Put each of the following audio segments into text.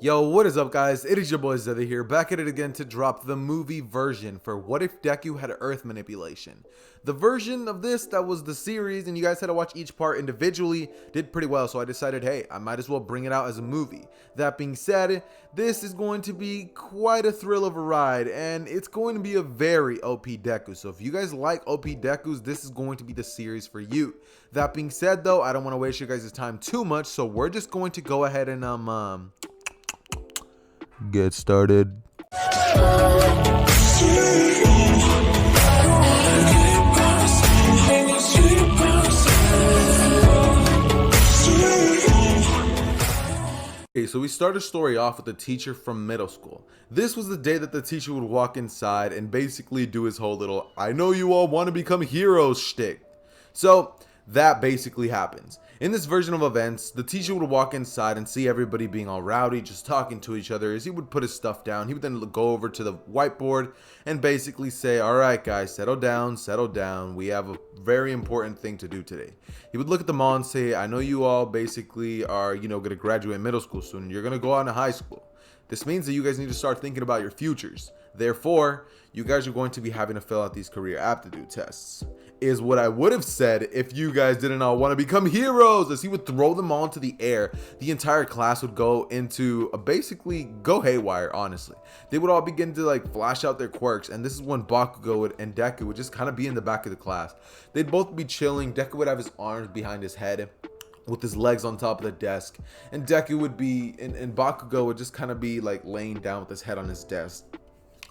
Yo, what is up guys? It is your boy Xehther here, back at it again to drop the movie version for What If Deku Had Earth Manipulation. The version of this that was the series and you guys had to watch each part individually did pretty well, so I decided, hey, I might as well bring it out as a movie. That being said, this is going to be quite a thrill of a ride and it's going to be a very OP Deku, so if you guys like OP Dekus, this is going to be the series for you. That being said though, I don't want to waste your guys' time too much, so we're just going to go ahead and get started. Okay, so we start a story off with a teacher from middle school. This was the day that the teacher would walk inside and basically do his whole little "I know you all want to become heroes" shtick. So that basically happens. In this version of events, the teacher would walk inside and see everybody being all rowdy, just talking to each other. As he would put his stuff down, he would then go over to the whiteboard and basically say, "Alright guys, settle down, we have a very important thing to do today." He would look at them all and say, "I know you all basically are, going to graduate middle school soon. You're going to go on to high school. This means that you guys need to start thinking about your futures. Therefore, you guys are going to be having to fill out these career aptitude tests." Is what I would have said if you guys didn't all want to become heroes. As he would throw them all into the air, the entire class would go into basically go haywire. Honestly, they would all begin to flash out their quirks, and this is when Bakugo and Deku would just kind of be in the back of the class. They'd both be chilling. Deku would have his arms behind his head with his legs on top of the desk, and Deku would be and Bakugo would just kind of be laying down with his head on his desk.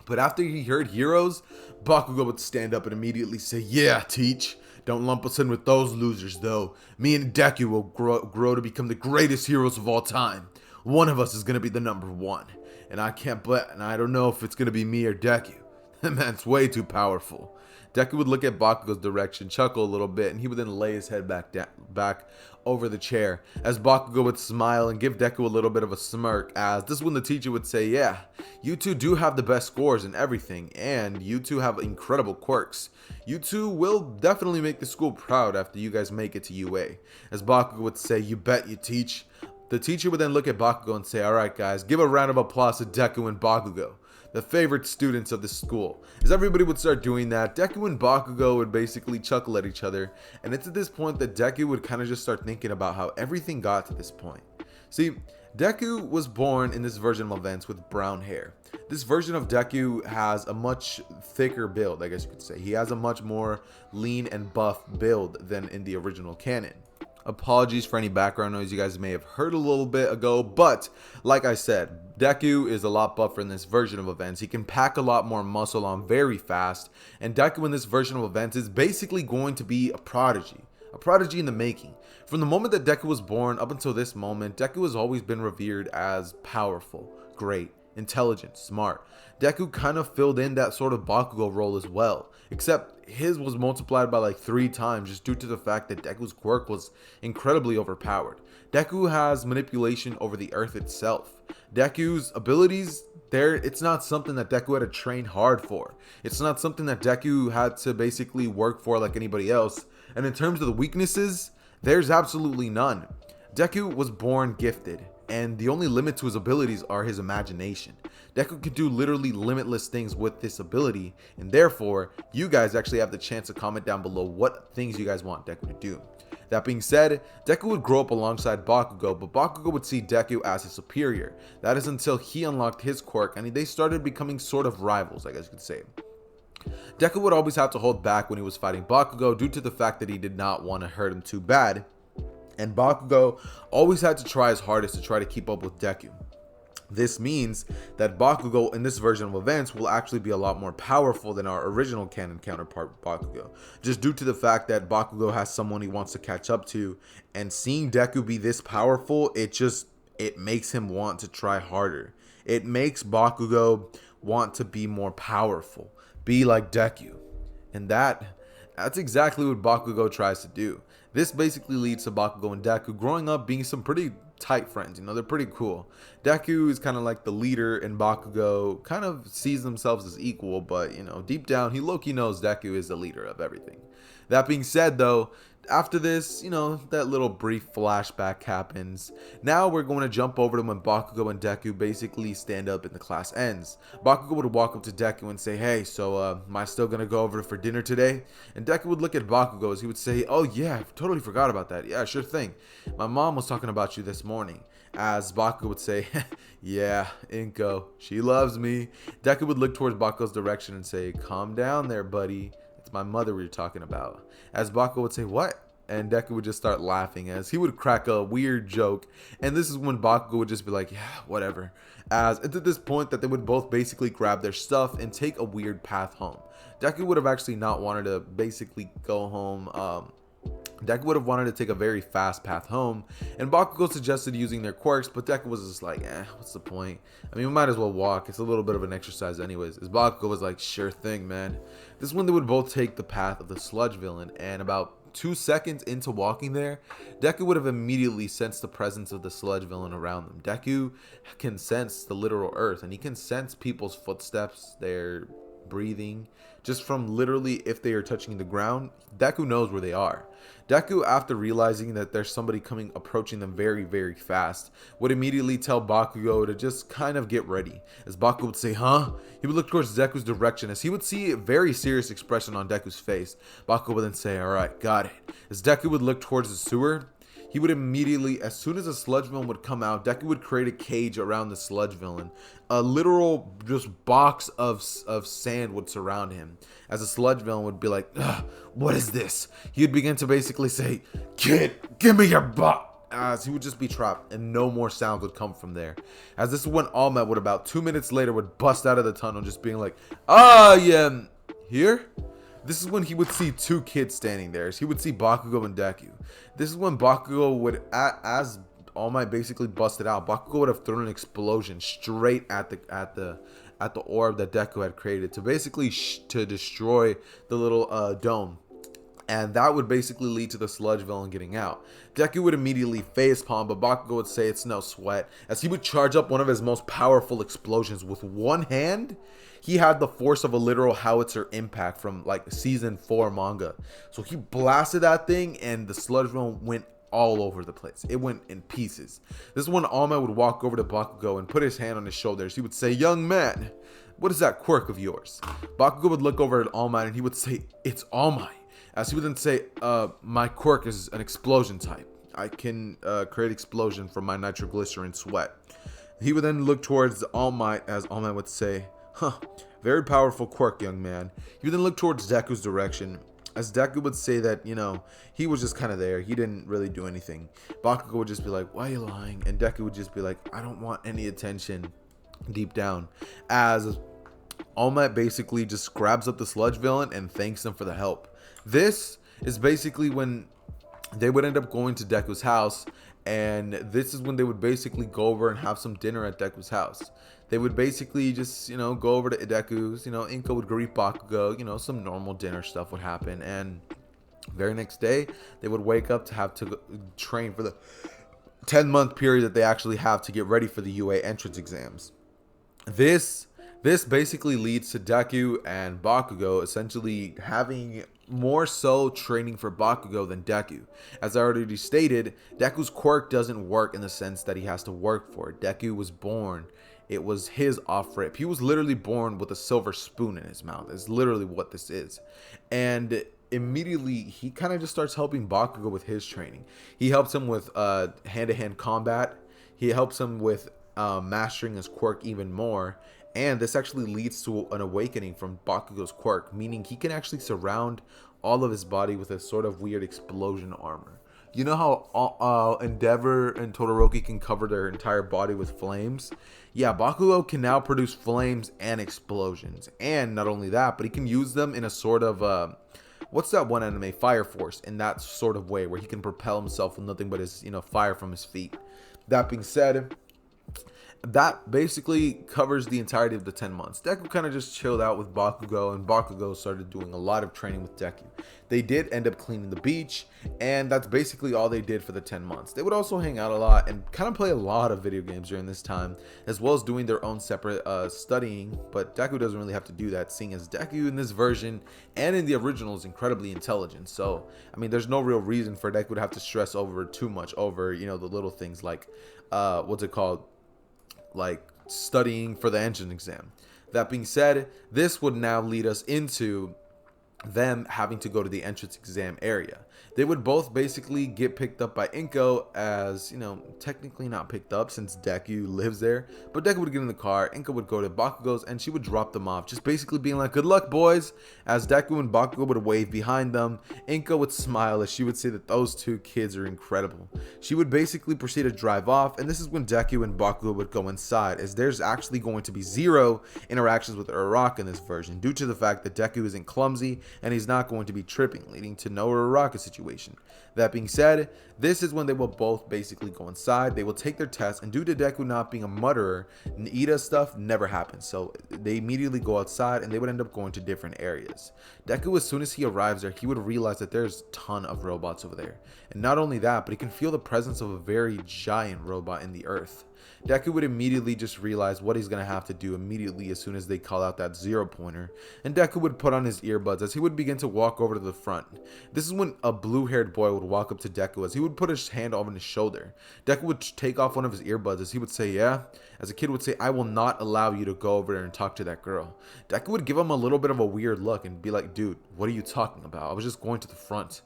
But after he heard heroes, Bakugo would stand up and immediately say, "Yeah, teach. Don't lump us in with those losers, though. Me and Deku will grow to become the greatest heroes of all time. One of us is going to be the number one. And I can't bet, and I don't know if it's going to be me or Deku. That man's way too powerful." Deku would look at Bakugo's direction, chuckle a little bit, and he would then lay his head back over the chair, as Bakugo would smile and give Deku a little bit of a smirk, as this is when the teacher would say, "Yeah, you two do have the best scores and everything, and you two have incredible quirks. You two will definitely make the school proud after you guys make it to UA." As Bakugo would say, "You bet you teach." The teacher would then look at Bakugo and say, "Alright guys, give a round of applause to Deku and Bakugo, the favorite students of the school." As everybody would start doing that, Deku and Bakugo would basically chuckle at each other, and it's at this point that Deku would kind of just start thinking about how everything got to this point. See, Deku was born in this version of events with brown hair. This version of Deku has a much thicker build, I guess you could say. He has a much more lean and buff build than in the original canon. Apologies for any background noise you guys may have heard a little bit ago, but like I said, Deku is a lot buffer in this version of events. He can pack a lot more muscle on very fast, and Deku in this version of events is basically going to be a prodigy in the making. From the moment that Deku was born up until this moment, Deku has always been revered as powerful, great, intelligent, smart. Deku kind of filled in that sort of Bakugo role as well, except his was multiplied by 3 times just due to the fact that Deku's quirk was incredibly overpowered. Deku has manipulation over the earth itself. Deku's abilities, it's not something that Deku had to train hard for. It's not something that Deku had to basically work for like anybody else. And in terms of the weaknesses, there's absolutely none. Deku was born gifted, and the only limit to his abilities are his imagination. Deku can do literally limitless things with this ability, and therefore, you guys actually have the chance to comment down below what things you guys want Deku to do. That being said, Deku would grow up alongside Bakugo, but Bakugo would see Deku as his superior. That is until he unlocked his quirk, and they started becoming sort of rivals, I guess you could say. Deku would always have to hold back when he was fighting Bakugo due to the fact that he did not want to hurt him too bad, and Bakugo always had to try his hardest to try to keep up with Deku. This means that Bakugo in this version of events will actually be a lot more powerful than our original canon counterpart Bakugo, just due to the fact that Bakugo has someone he wants to catch up to, and seeing Deku be this powerful, it makes him want to try harder. It makes Bakugo want to be more powerful, be like Deku, and that's exactly what Bakugo tries to do. This basically leads to Bakugo and Deku growing up being some pretty tight friends. They're pretty cool. Deku is kind of like the leader, and Bakugo kind of sees themselves as equal, but deep down he low-key knows Deku is the leader of everything. That being said though, After this, that little brief flashback happens. Now we're going to jump over to when Bakugo and Deku basically stand up and the class ends. Bakugo would walk up to Deku and say, hey, so am I still going to go over for dinner today? And Deku would look at Bakugo as he would say, oh yeah, I totally forgot about that. Yeah, sure thing. My mom was talking about you this morning. As Bakugo would say, yeah, Inko, she loves me. Deku would look towards Bakugo's direction and say, calm down there, buddy. It's my mother we were talking about. As Bakugo would say, what? And Deku would just start laughing as he would crack a weird joke. And this is when Bakugo would just be like, yeah, whatever. As it's at this point that they would both basically grab their stuff and take a weird path home. Deku would have actually not wanted to basically go home. Deku would have wanted to take a very fast path home, and Bakugo suggested using their quirks, but Deku was just like, what's the point? I mean, we might as well walk. It's a little bit of an exercise anyways. As Bakugo was like, sure thing, man. This is when they would both take the path of the sludge villain, and about 2 seconds into walking there, Deku would have immediately sensed the presence of the sludge villain around them. Deku can sense the literal earth, and he can sense people's footsteps, their breathing, just from literally if they are touching the ground. Deku knows where they are. Deku, after realizing that there's somebody approaching them very, very fast, would immediately tell Bakugo to just kind of get ready. As Bakugo would say, huh? He would look towards Deku's direction as he would see a very serious expression on Deku's face. Bakugo would then say, alright, got it. As Deku would look towards the sewer, he would immediately, as soon as a sludge villain would come out, Deku would create a cage around the sludge villain. A literal just box of sand would surround him. As a sludge villain would be like, what is this? He would begin to basically say, kid, give me your butt. As he would just be trapped and no more sound would come from there. As this is when All Might would about 2 minutes later would bust out of the tunnel just being like, yeah, here? This is when he would see two kids standing there. He would see Bakugo and Deku. This is when Bakugo would, as All Might basically busted out, Bakugo would have thrown an explosion straight at the orb that Deku had created to basically to destroy the little dome. And that would basically lead to the sludge villain getting out. Deku would immediately facepalm, but Bakugo would say it's no sweat, as he would charge up one of his most powerful explosions with one hand. He had the force of a literal howitzer impact from like season 4 manga. So he blasted that thing and the sludge villain went all over the place. It went in pieces. This is when All Might would walk over to Bakugo and put his hand on his shoulders. He would say, young man, what is that quirk of yours? Bakugo would look over at All Might and he would say, it's All Might. As he would then say, my quirk is an explosion type. I can create explosion from my nitroglycerin sweat. He would then look towards All Might as All Might would say, very powerful quirk, young man. He would then look towards Deku's direction as Deku would say that, he was just kind of there. He didn't really do anything. Bakugo would just be like, why are you lying? And Deku would just be like, I don't want any attention deep down. As All Might basically just grabs up the sludge villain and thanks him for the help. This is basically when they would end up going to Deku's house, and this is when they would basically go over and have some dinner at Deku's house. They would basically just, go over to Deku's, Inko would greet Bakugo, some normal dinner stuff would happen, and very next day, they would wake up to have to train for the 10-month period that they actually have to get ready for the UA entrance exams. This basically leads to Deku and Bakugo essentially having more so training for Bakugo than Deku. As I already stated, Deku's quirk doesn't work in the sense that he has to work for it. Deku was born. It was his off-rip. He was literally born with a silver spoon in his mouth. It's literally what this is. And immediately, he kind of just starts helping Bakugo with his training. He helps him with hand-to-hand combat. He helps him with mastering his quirk even more. And this actually leads to an awakening from Bakugo's quirk, meaning he can actually surround all of his body with a sort of weird explosion armor. You know how Endeavor and Todoroki can cover their entire body with flames? Yeah, Bakugo can now produce flames and explosions. And not only that, but he can use them in a sort of, what's that one anime? Fire Force, in that sort of way, where he can propel himself with nothing but his, fire from his feet. That being said, that basically covers the entirety of the 10 months. Deku kind of just chilled out with Bakugo, and Bakugo started doing a lot of training with Deku. They did end up cleaning the beach, and that's basically all they did for the 10 months. They would also hang out a lot and kind of play a lot of video games during this time, as well as doing their own separate studying, but Deku doesn't really have to do that, seeing as Deku in this version and in the original is incredibly intelligent. So, I mean, there's no real reason for Deku to have to stress over too much over, the little things like, what's it called? Like studying for the entrance exam. That being said, this would now lead us into them having to go to the entrance exam area. They would both basically get picked up by Inko, as technically not picked up since Deku lives there, but Deku would get in the car, Inko would go to Bakugo's, and she would drop them off, just basically being like, good luck boys, as Deku and Bakugo would wave behind them. Inko would smile as she would say that those two kids are incredible. She would basically proceed to drive off, and this is when Deku and Bakugo would go inside, as there's actually going to be zero interactions with Uraraka in this version, due to the fact that Deku isn't clumsy and he's not going to be tripping, leading to no Uraraka situation. That being said, this is when they will both basically go inside. They will take their test, and due to Deku not being a murderer, Ida stuff never happens. So they immediately go outside, and they would end up going to different areas. Deku, as soon as he arrives there, he would realize that there's a ton of robots over there. And not only that, but he can feel the presence of a very giant robot in the earth. Deku would immediately just realize what he's going to have to do immediately as soon as they call out that 0 pointer, and Deku would put on his earbuds as he would begin to walk over to the front. This is when a blue-haired boy would walk up to Deku as he would put his hand over his shoulder. Deku would take off one of his earbuds as he would say, yeah, as a kid would say, I will not allow you to go over there and talk to that girl. Deku would give him a little bit of a weird look and be like, dude, what are you talking about? I was just going to the front.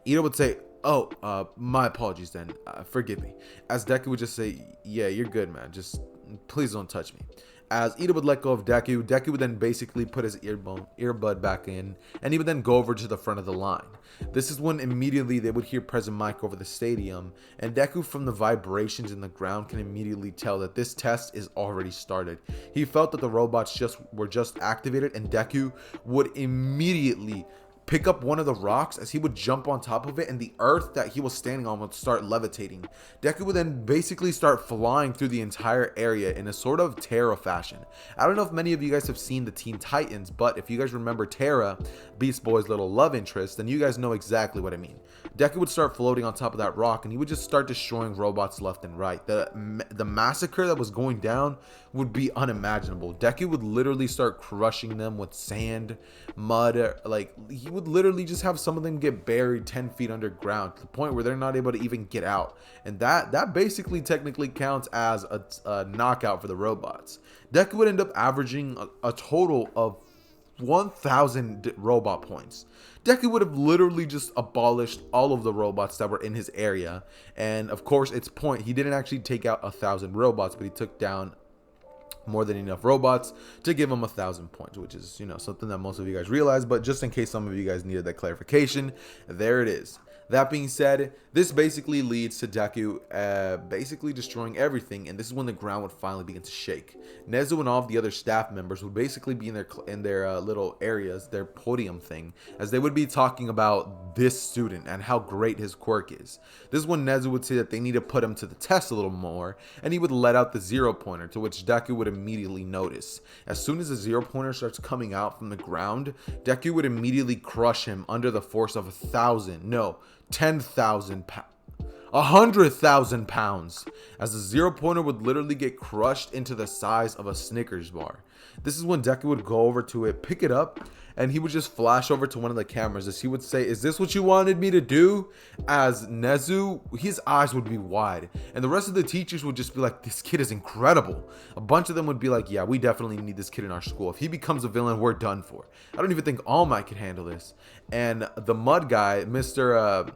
Ida would say, oh, my apologies then, forgive me. As Deku would just say, yeah, you're good, man, just please don't touch me. As Ida would let go of Deku, Deku would then basically put his earbud back in, and he would then go over to the front of the line. This is when immediately they would hear Present Mike over the stadium, and Deku, from the vibrations in the ground, can immediately tell that this test is already started. He felt that the robots were just activated, and Deku would immediately pick up one of the rocks as he would jump on top of it, and the earth that he was standing on would start levitating. Deku would then basically start flying through the entire area in a sort of Terra fashion. I don't know if many of you guys have seen the Teen Titans, but if you guys remember Terra, Beast Boy's little love interest, then you guys know exactly what I mean. Deku would start floating on top of that rock, and he would just start destroying robots left and right. The massacre that was going down would be unimaginable. Deku would literally start crushing them with sand, mud, like he would literally just have some of them get buried 10 feet underground to the point where they're not able to even get out, and that basically technically counts as a knockout for the robots. Deku would end up averaging a total of 1,000 robot points. Deku would have literally just abolished all of the robots that were in his area, and of course, its point, he didn't actually take out 1,000 robots, but he took down more than enough robots to give him 1,000 points, which is, something that most of you guys realize, but just in case some of you guys needed that clarification, there it is. That being said, this basically leads to Deku basically destroying everything, and this is when the ground would finally begin to shake. Nezu and all of the other staff members would basically be in their little areas, their podium thing, as they would be talking about this student and how great his quirk is. This is when Nezu would say that they need to put him to the test a little more, and he would let out the 0 pointer, to which Deku would immediately notice. As soon as the 0 pointer starts coming out from the ground, Deku would immediately crush him under the force of 10,000 pounds, 100,000 pounds, as the 0 pointer would literally get crushed into the size of a Snickers bar. This is when Deku would go over to it, pick it up, and he would just flash over to one of the cameras as he would say, is this what you wanted me to do? As Nezu, his eyes would be wide, and the rest of the teachers would just be like, this kid is incredible. A bunch of them would be like, yeah, we definitely need this kid in our school. If he becomes a villain, we're done for. I don't even think All Might could handle this. And the Mud guy, Mr.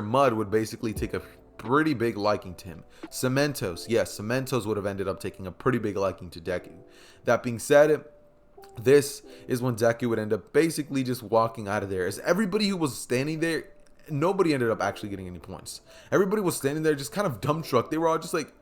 Mud, would basically take a pretty big liking to him. Cementos, yes, Cementos would have ended up taking a pretty big liking to Deku. That being said, this is when Deku would end up basically just walking out of there, as everybody who was standing there, nobody ended up actually getting any points. Everybody was standing there just kind of dumbstruck. They were all just like,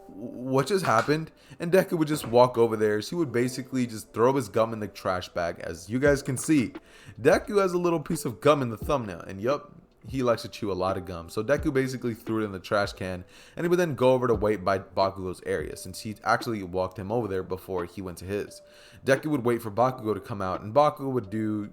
what just happened? And Deku would just walk over there. He would basically just throw his gum in the trash bag. As you guys can see, Deku has a little piece of gum in the thumbnail, and yup, he likes to chew a lot of gum. So Deku basically threw it in the trash can, and he would then go over to wait by Bakugo's area, since he actually walked him over there before he went to his. Deku would wait for Bakugo to come out, and Bakugo would do,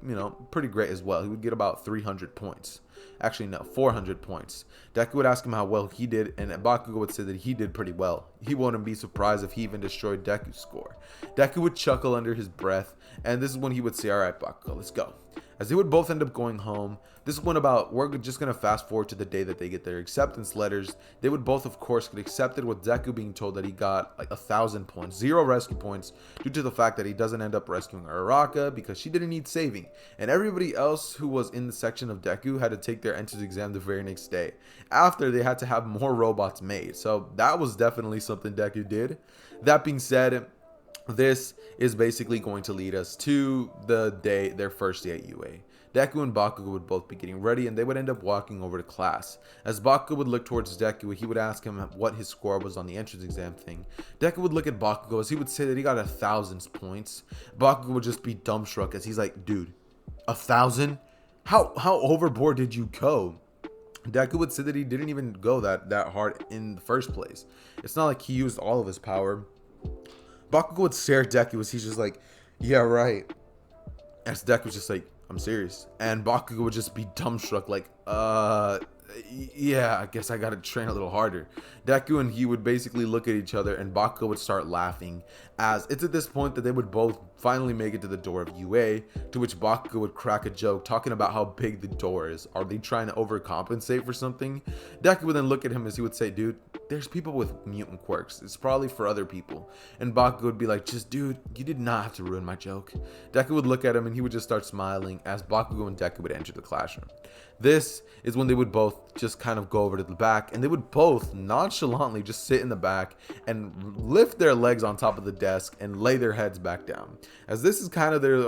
pretty great as well. He would get about 300 points. Actually, no, 400 points. Deku would ask him how well he did, and Bakugo would say that he did pretty well. He wouldn't be surprised if he even destroyed Deku's score. Deku would chuckle under his breath, and this is when he would say, "Alright, Bakugo, let's go." As they would both end up going home, this is when we're just going to fast forward to the day that they get their acceptance letters. They would both, of course, get accepted, with Deku being told that he got like 1,000 points, 0 rescue points, due to the fact that he doesn't end up rescuing Uraraka because she didn't need saving. And everybody else who was in the section of Deku had to take their entrance exam the very next day, after they had to have more robots made. So that was definitely something Deku did. That being said, this is basically going to lead us to their first day at UA. Deku and Bakugo would both be getting ready, and they would end up walking over to class. As Bakugo would look towards Deku, he would ask him what his score was on the entrance exam thing. Deku would look at Bakugo as he would say that he got 1,000 points. Bakugo would just be dumbstruck as he's like, "Dude, 1,000? How overboard did you go?" Deku would say that he didn't even go that hard in the first place. It's not like he used all of his power. Bakugo would stare at Deku as he's just like, "Yeah, right." As Deku was just like, "I'm serious." And Bakugo would just be dumbstruck like, yeah, I guess I gotta train a little harder." Deku and he would basically look at each other, and Bakugo would start laughing, as it's at this point that they would both finally make it to the door of UA, to which Bakugo would crack a joke talking about how big the door is. Are they trying to overcompensate for something? Deku would then look at him as he would say, "Dude, there's people with mutant quirks. It's probably for other people." And Bakugo would be like, "Just dude, you did not have to ruin my joke." Deku would look at him and he would just start smiling as Bakugo and Deku would enter the classroom. This is when they would both just kind of go over to the back, and they would both nonchalantly just sit in the back and lift their legs on top of the desk and lay their heads back down, as this is kind of their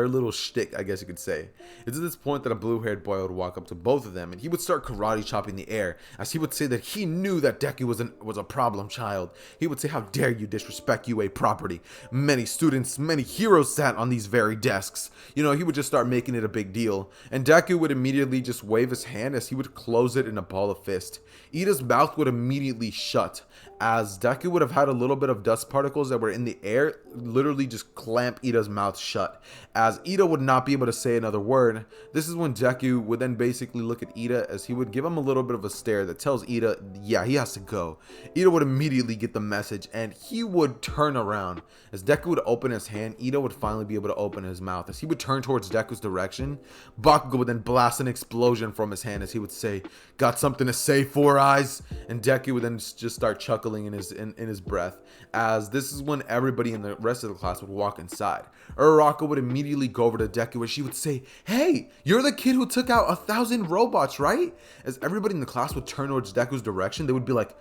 little shtick, I guess you could say. It's at this point that a blue-haired boy would walk up to both of them, and he would start karate chopping the air, as he would say that he knew that Deku was a problem child. He would say, "How dare you disrespect UA property? Many students, many heroes sat on these very desks." He would just start making it a big deal, and Deku would immediately just wave his hand as he would close it in a ball of fist. Ida's mouth would immediately shut, as Deku would have had a little bit of dust particles that were in the air literally just clamp Ida's mouth shut, as Ida would not be able to say another word. This is when Deku would then basically look at Ida, as he would give him a little bit of a stare that tells Ida, yeah, he has to go. Ida would immediately get the message, and he would turn around. As Deku would open his hand, Ida would finally be able to open his mouth. As he would turn towards Deku's direction, Bakugo would then blast an explosion from his hand as he would say, "Got something to say, Four Eyes?" And Deku would then just start chuckling in his breath, as this is when everybody in the rest of the class would walk inside. Uraraka would immediately go over to Deku, where she would say, "Hey, you're the kid who took out 1,000 robots, right?" As everybody in the class would turn towards Deku's direction, they would be like,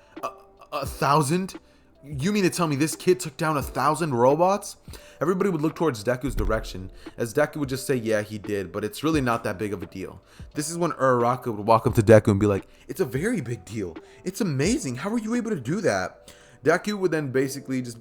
1,000? You mean to tell me this kid took down 1,000 robots?" Everybody would look towards Deku's direction, as Deku would just say, "Yeah, he did, but it's really not that big of a deal." This is when Uraraka would walk up to Deku and be like, "It's a very big deal. It's amazing. How were you able to do that?" Deku would then basically just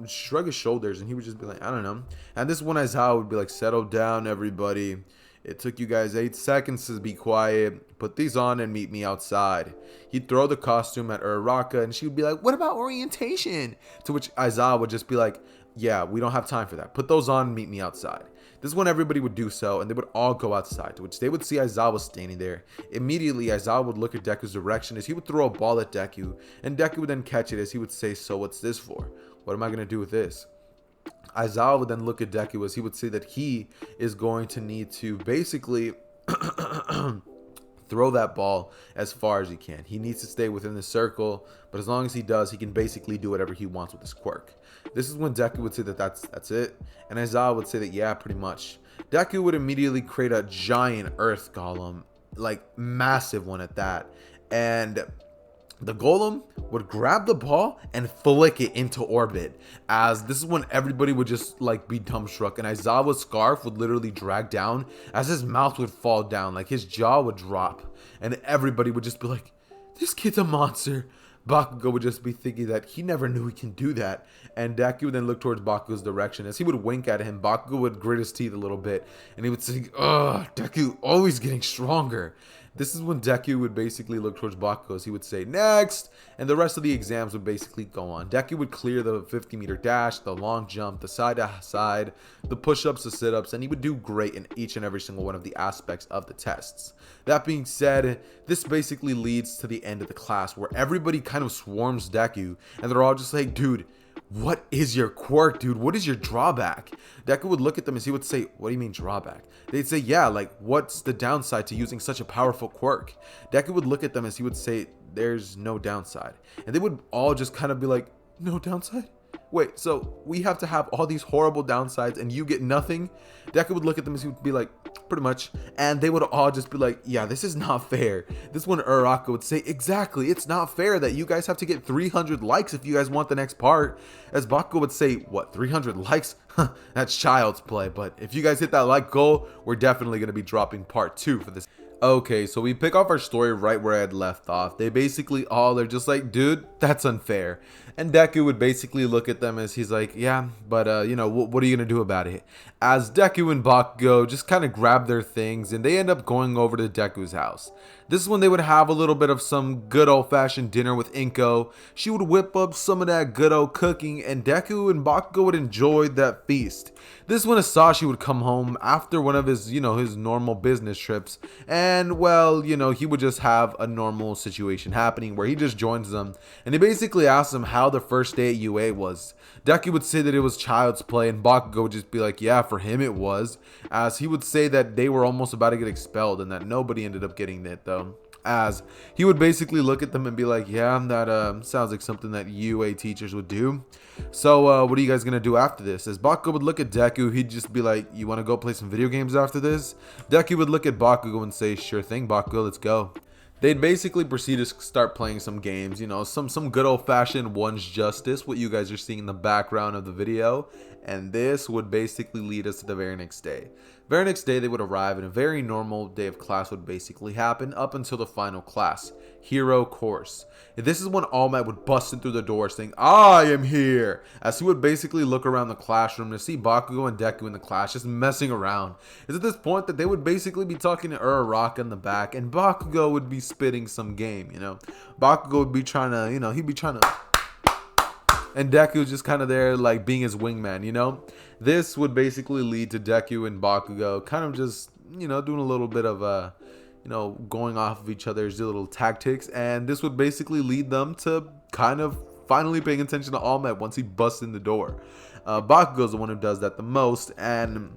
shrug his shoulders, and he would just be like, "I don't know." And this is when Aizawa would be like, "Settle down, everybody. It took you guys 8 seconds to be quiet. Put these on and meet me outside." He'd throw the costume at Uraraka, and she would be like, "What about orientation?" To which Aizawa would just be like, "Yeah, we don't have time for that. Put those on and meet me outside." This is when everybody would do so, and they would all go outside, to which they would see Aizawa standing there. Immediately, Aizawa would look at Deku's direction as he would throw a ball at Deku, and Deku would then catch it as he would say, "So what's this for? What am I going to do with this?" Aizawa would then look at Deku as he would say that he is going to need to basically throw that ball as far as he can. He needs to stay within the circle, but as long as he does, he can basically do whatever he wants with his quirk. This is when Deku would say that that's it, and Aizawa would say that, yeah, pretty much. Deku would immediately create a giant earth golem, like massive one at that, and the golem would grab the ball and flick it into orbit, as this is when everybody would just like be dumbstruck, and Aizawa's scarf would literally drag down as his mouth would fall down, like his jaw would drop, and everybody would just be like, "This kid's a monster." Bakugo would just be thinking that he never knew he can do that. And Deku would then look towards Bakugo's direction. As he would wink at him, Bakugo would grit his teeth a little bit. And he would say, ugh, Deku always getting stronger. This is when Deku would basically look towards Bakugo as he would say, next! And the rest of the exams would basically go on. Deku would clear the 50-meter dash, the long jump, the side-to-side, the push-ups, the sit-ups, and he would do great in each and every single one of the aspects of the tests. That being said, this basically leads to the end of the class where everybody kind of swarms Deku, and they're all just like, dude, what is your quirk, dude? What is your drawback? Deku would look at them as he would say, what do you mean drawback? They'd say, yeah, like, what's the downside to using such a powerful quirk? Deku would look at them as he would say, there's no downside. And they would all just kind of be like, no downside? Wait, so we have to have all these horrible downsides and you get nothing? Deku would look at them as he would be like, pretty much. And they would all just be like, yeah, this is not fair. This one Uraraka would say, exactly, it's not fair that you guys have to get 300 likes if you guys want the next part. As Bakugo would say, what, 300 likes? That's child's play. But if you guys hit that like goal, we're definitely going to be dropping part 2 for this. Okay, so we pick off our story right where I had left off. They basically all are just like, dude, that's unfair. And Deku would basically look at them as he's like, yeah, but you know, what are you gonna do about it? As Deku and Bakugo just kind of grab their things and they end up going over to Deku's house. This is when they would have a little bit of some good old-fashioned dinner with Inko. She would whip up some of that good old cooking and Deku and Bakugo would enjoy that feast. This is when Asashi would come home after one of his, his normal business trips. And, well, he would just have a normal situation happening where he just joins them. And he basically asks them how the first day at UA was. Deku would say that it was child's play and Bakugo would just be like, yeah, for him it was. As he would say that they were almost about to get expelled and that nobody ended up getting it though. As he would basically look at them and be like, yeah, that sounds like something that UA teachers would do. So what are you guys gonna do after this? As Bakugo would look at Deku, he'd just be like, you want to go play some video games after this? Deku would look at Bakugo and say, sure thing, Bakugo, let's go. They'd basically proceed to start playing some games, some good old-fashioned One's Justice, what you guys are seeing in the background of the video. And this would basically lead us to the very next day. Very next day, they would arrive and a very normal day of class would basically happen up until the final class, Hero Course. And this is when All Might would bust in through the door saying, I am here! As he would basically look around the classroom to see Bakugo and Deku in the class just messing around. It's at this point that they would basically be talking to Uraraka in the back and Bakugo would be spitting some game, Bakugo would be trying to, he'd be trying to... And Deku was just kind of there, like, being his wingman, This would basically lead to Deku and Bakugo kind of just, doing a little bit of, going off of each other's little tactics. And this would basically lead them to kind of finally paying attention to All Might once he busts in the door. Bakugo's the one who does that the most. And,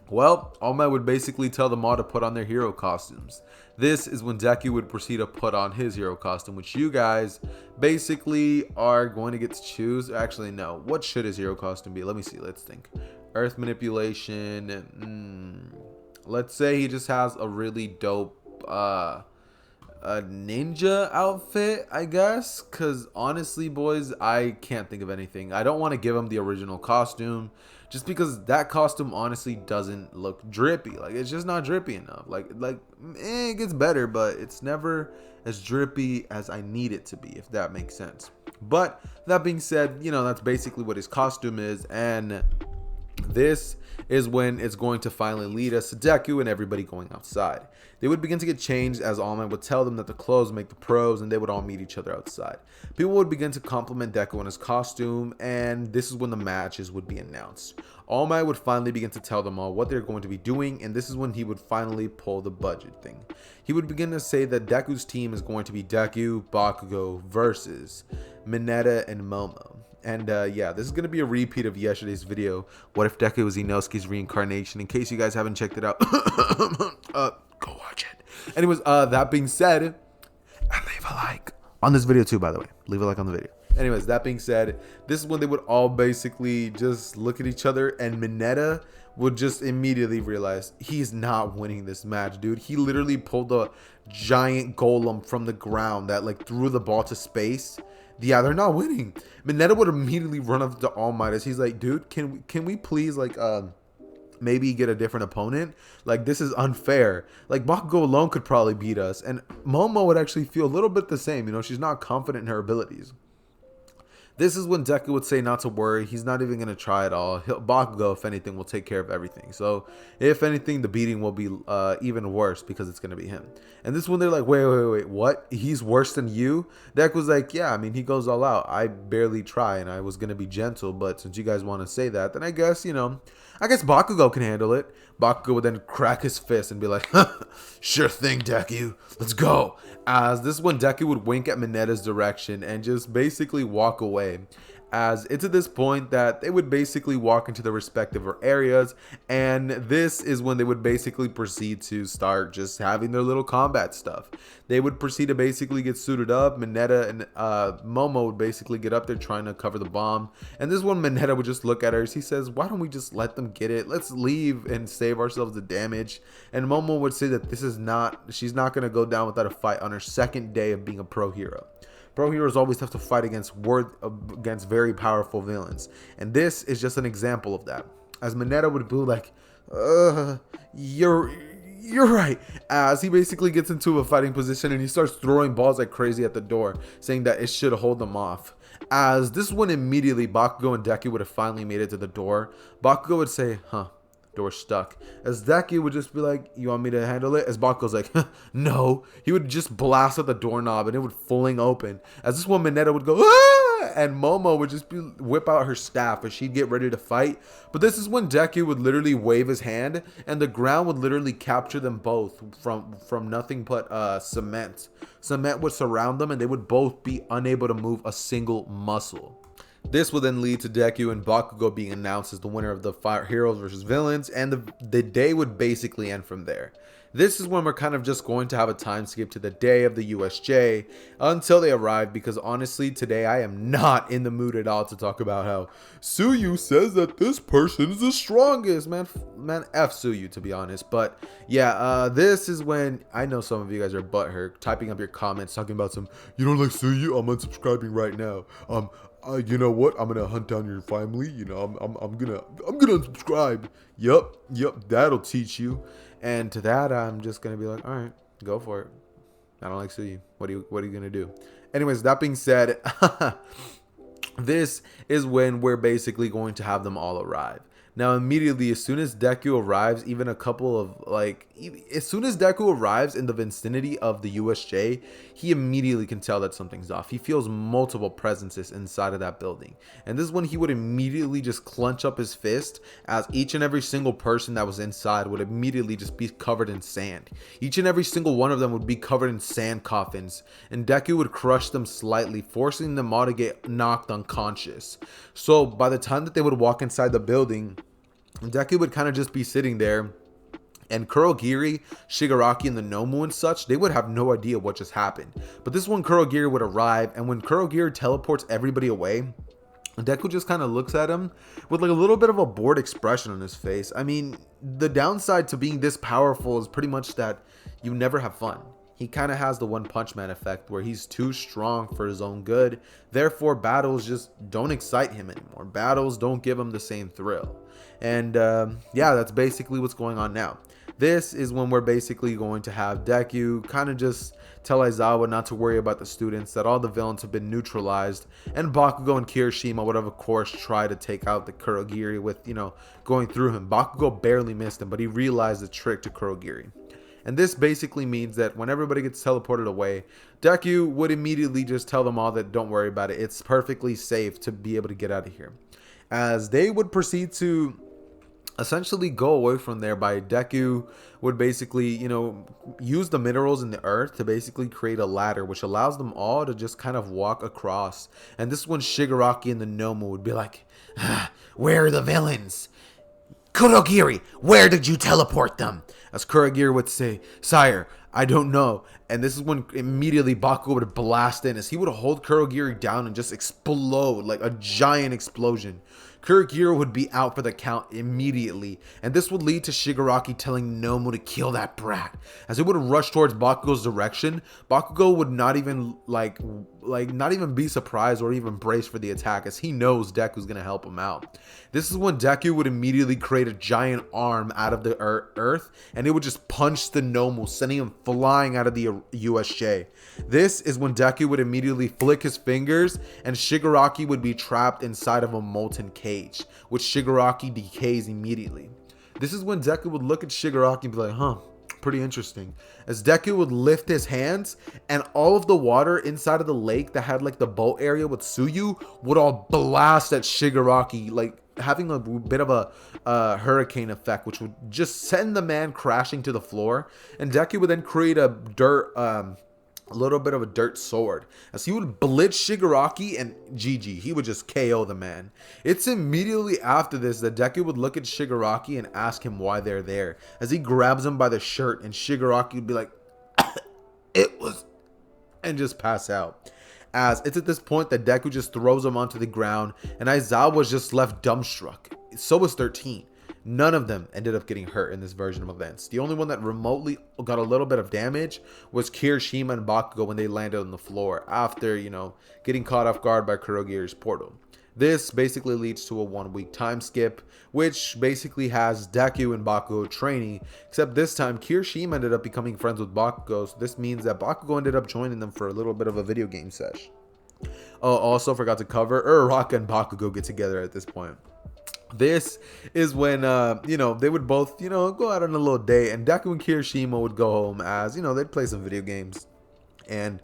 well, All Might would basically tell them all to put on their hero costumes. This is when Deku would proceed to put on his hero costume, which you guys basically are going to get to choose. Actually, no. What should his hero costume be? Let me see. Let's think. Earth manipulation. Let's say he just has a really dope a ninja outfit, I guess. Because honestly, boys, I can't think of anything. I don't want to give him the original costume. Just because that costume honestly doesn't look drippy. Like, it's just not drippy enough. It gets better, but it's never as drippy as I need it to be, if that makes sense. But that being said, that's basically what his costume is. And this is when it's going to finally lead us to Deku and everybody going outside. They would begin to get changed as All Might would tell them that the clothes make the pros and they would all meet each other outside. People would begin to compliment Deku on his costume and this is when the matches would be announced. All Might would finally begin to tell them all what they're going to be doing and this is when he would finally pull the budget thing. He would begin to say that Deku's team is going to be Deku, Bakugo versus Mineta and Momo. And yeah, this is going to be a repeat of yesterday's video. What if Deku was Inosuke's reincarnation? In case you guys haven't checked it out, go watch it. Anyways, that being said, and leave a like on this video too, by the way. Leave a like on the video. Anyways, that being said, this is when they would all basically just look at each other and Mineta would just immediately realize he's not winning this match, dude. He literally pulled a giant golem from the ground that like threw the ball to space. Yeah, they're not winning. Mineta would immediately run up to All Might as he's like, dude, can we please like maybe get a different opponent. Like, this is unfair. Like, Bakugo alone could probably beat us, and Momo would actually feel a little bit the same. You know, she's not confident in her abilities. This is when Deku would say not to worry. He's not even going to try at all. Bakugo, if anything, will take care of everything. So, if anything, the beating will be even worse because it's going to be him. And this one, they're like, wait, what? He's worse than you? Deku's like, yeah, I mean, he goes all out. I barely try, and I was going to be gentle. But since you guys want to say that, then I guess, I guess Bakugo can handle it. Bakugo would then crack his fist and be like, sure thing, Deku. Let's go. As this is when Deku would wink at Minetta's direction and just basically walk away. As it's at this point that they would basically walk into their respective areas, and this is when they would basically proceed to start just having their little combat stuff. They would proceed to basically get suited up. Minetta and Momo would basically get up there trying to cover the bomb, and this is when Minetta would just look at her. He says, why don't we just let them get it? Let's leave and save ourselves the damage. And Momo would say that she's not going to go down without a fight on her second day of being a pro hero. Pro heroes always have to fight against very powerful villains, and this is just an example of that. As Minetta would be like, you're right. As he basically gets into a fighting position and he starts throwing balls like crazy at the door, saying that it should hold them off. As this one immediately, Bakugo and Deku would have finally made it to the door. Bakugo would say, door stuck. As Deku would just be like, you want me to handle it? As Bakugo's like, no. He would just blast at the doorknob and it would fling open. As this one, Minetta would go, ah! And Momo would just whip out her staff as she'd get ready to fight. But this is when Deku would literally wave his hand and the ground would literally capture them both from nothing but cement. Cement would surround them and they would both be unable to move a single muscle. This will then lead to Deku and Bakugo being announced as the winner of the Fire Heroes versus Villains, and the day would basically end from there. This is when we're kind of just going to have a time skip to the day of the USJ until they arrive, because honestly today I am not in the mood at all to talk about how Tsuyu says that this person is the strongest. Man, F Tsuyu, to be honest. But yeah, this is when I know some of you guys are butthurt, typing up your comments talking about you don't like Tsuyu? I'm unsubscribing right now. You know what? I'm gonna hunt down your family. I'm gonna unsubscribe. Yup, that'll teach you. And to that, I'm just gonna be like, all right, go for it. I don't like Tsuyu. What are you gonna do? Anyways, that being said, this is when we're basically going to have them all arrive. Now, immediately, as soon as Deku arrives, as soon as Deku arrives in the vicinity of the USJ, he immediately can tell that something's off. He feels multiple presences inside of that building. And this is when he would immediately just clench up his fist, as each and every single person that was inside would immediately just be covered in sand. Each and every single one of them would be covered in sand coffins, and Deku would crush them slightly, forcing them all to get knocked unconscious. So by the time that they would walk inside the building, Deku would kind of just be sitting there, and Kurogiri, Shigaraki, and the Nomu and such, they would have no idea what just happened. But this one, Kurogiri would arrive, and when Kurogiri teleports everybody away, Deku just kind of looks at him with like a little bit of a bored expression on his face. I mean, the downside to being this powerful is pretty much that you never have fun. He kind of has the One Punch Man effect where he's too strong for his own good. Therefore, battles just don't excite him anymore. Battles don't give him the same thrill. And yeah, that's basically what's going on now. This is when we're basically going to have Deku kind of just tell Aizawa not to worry about the students, that all the villains have been neutralized, and Bakugo and Kirishima would have, of course, tried to take out the Kurogiri with, going through him. Bakugo barely missed him, but he realized the trick to Kurogiri. And this basically means that when everybody gets teleported away, Deku would immediately just tell them all that don't worry about it. It's perfectly safe to be able to get out of here. As they would proceed to essentially go away from there, by Deku would basically, use the minerals in the earth to basically create a ladder, which allows them all to just kind of walk across. And this is when Shigaraki and the Nomu would be like, where are the villains? Kurogiri, where did you teleport them? As Kurogiri would say, sire, I don't know. And this is when immediately Bakugo would blast in as he would hold Kurogiri down and just explode like a giant explosion. Kurogiri would be out for the count immediately, and this would lead to Shigaraki telling Nomu to kill that brat. As he would rush towards Bakugo's direction, Bakugo would not even not even be surprised or even brace for the attack, as he knows Deku's gonna help him out. This is when Deku would immediately create a giant arm out of the earth, and it would just punch the Nomu, sending him flying out of the USJ. This is when Deku would immediately flick his fingers, and Shigaraki would be trapped inside of a molten cage, which Shigaraki decays immediately. This is when Deku would look at Shigaraki and be like, huh, pretty interesting. As Deku would lift his hands, and all of the water inside of the lake that had like the boat area with Tsuyu would all blast at Shigaraki, like having a bit of a hurricane effect, which would just send the man crashing to the floor. And Deku would then create a little bit of a dirt sword, as he would blitz Shigaraki, and GG, he would just KO the man. It's immediately after this that Deku would look at Shigaraki and ask him why they're there, as he grabs him by the shirt, and Shigaraki would be like, it was, and just pass out. As it's at this point that Deku just throws him onto the ground, and Aizawa was just left dumbstruck. So was 13. None of them ended up getting hurt in this version of events. The only one that remotely got a little bit of damage was Kirishima and Bakugo when they landed on the floor after, getting caught off guard by Kurogiri's portal. This basically leads to a 1 week time skip, which basically has Deku and Bakugo training, except this time Kirishima ended up becoming friends with Bakugo, so this means that Bakugo ended up joining them for a little bit of a video game sesh. Oh, also forgot to cover, Uraraka and Bakugo get together at this point. This is when, they would both, go out on a little date, and Deku and Kirishima would go home as, they'd play some video games. And,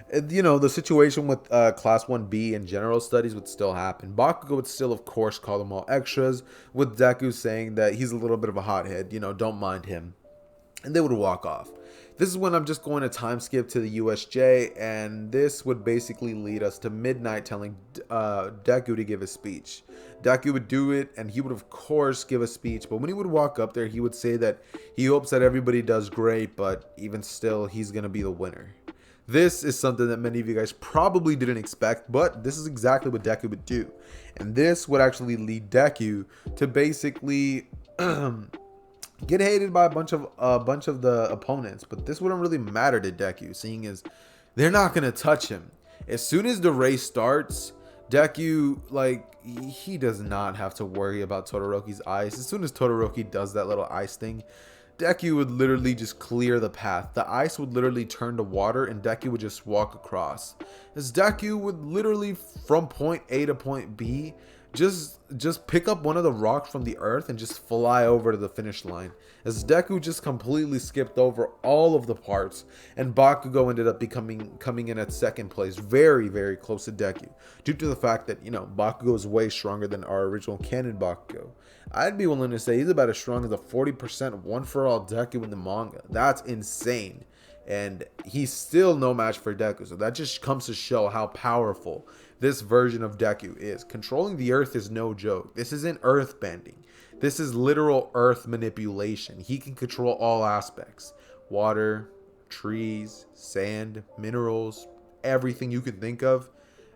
the situation with Class 1B and General Studies would still happen. Bakugo would still, of course, call them all extras, with Deku saying that he's a little bit of a hothead, don't mind him. And they would walk off. This is when I'm just going to time skip to the USJ, and this would basically lead us to midnight telling Deku to give a speech. Deku would do it, and he would of course give a speech, but when he would walk up there, he would say that he hopes that everybody does great, but even still, he's going to be the winner. This is something that many of you guys probably didn't expect, but this is exactly what Deku would do. And this would actually lead Deku to basically get hated by a bunch of the opponents, but this wouldn't really matter to Deku, seeing as they're not gonna touch him. As soon as the race starts, Deku, he does not have to worry about Todoroki's ice. As soon as Todoroki does that little ice thing, Deku would literally just clear the path. The ice would literally turn to water, and Deku would just walk across. As Deku would literally, from point A to point B, just pick up one of the rocks from the earth and just fly over to the finish line, as Deku just completely skipped over all of the parts, and Bakugo ended up coming in at second place, very, very close to Deku, due to the fact that, Bakugo is way stronger than our original canon Bakugo. I'd be willing to say he's about as strong as a 40% one-for-all Deku in the manga. That's insane. And he's still no match for Deku, so that just comes to show how powerful this version of Deku is. Controlling the earth is no joke. This isn't earth bending. This is literal earth manipulation. He can control all aspects. Water, trees, sand, minerals, everything you can think of,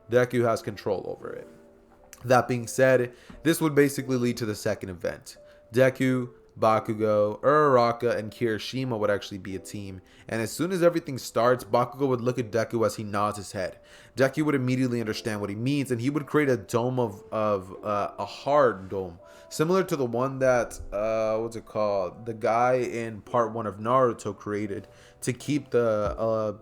Deku has control over it. That being said, this would basically lead to the second event. Deku, Bakugo, Uraraka, and Kirishima would actually be a team, and as soon as everything starts, Bakugo would look at Deku as he nods his head. Deku would immediately understand what he means, and he would create a dome of a hard dome, similar to the one that the guy in part 1 of Naruto created to keep the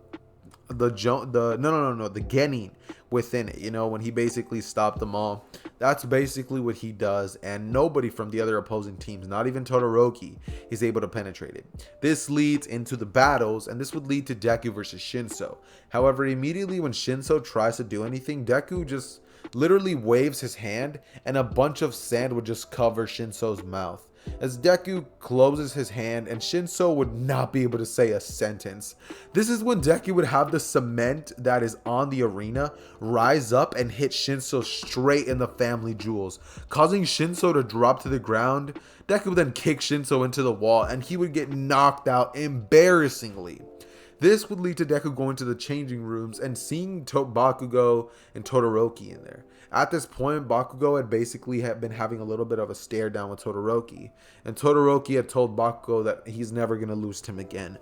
Genin within it, when he basically stopped them all. That's basically what he does, and nobody from the other opposing teams, not even Todoroki, is able to penetrate it. This leads into the battles, and this would lead to Deku versus Shinso. However, immediately when Shinso tries to do anything, Deku just literally waves his hand, and a bunch of sand would just cover Shinso's mouth. As Deku closes his hand, and Shinso would not be able to say a sentence. This is when Deku would have the cement that is on the arena rise up and hit Shinso straight in the family jewels, causing Shinso to drop to the ground. Deku would then kick Shinso into the wall, and he would get knocked out embarrassingly. This would lead to Deku going to the changing rooms and seeing Bakugo and Todoroki in there. At this point, Bakugo had basically been having a little bit of a stare down with Todoroki, and Todoroki had told Bakugo that he's never going to lose to him again.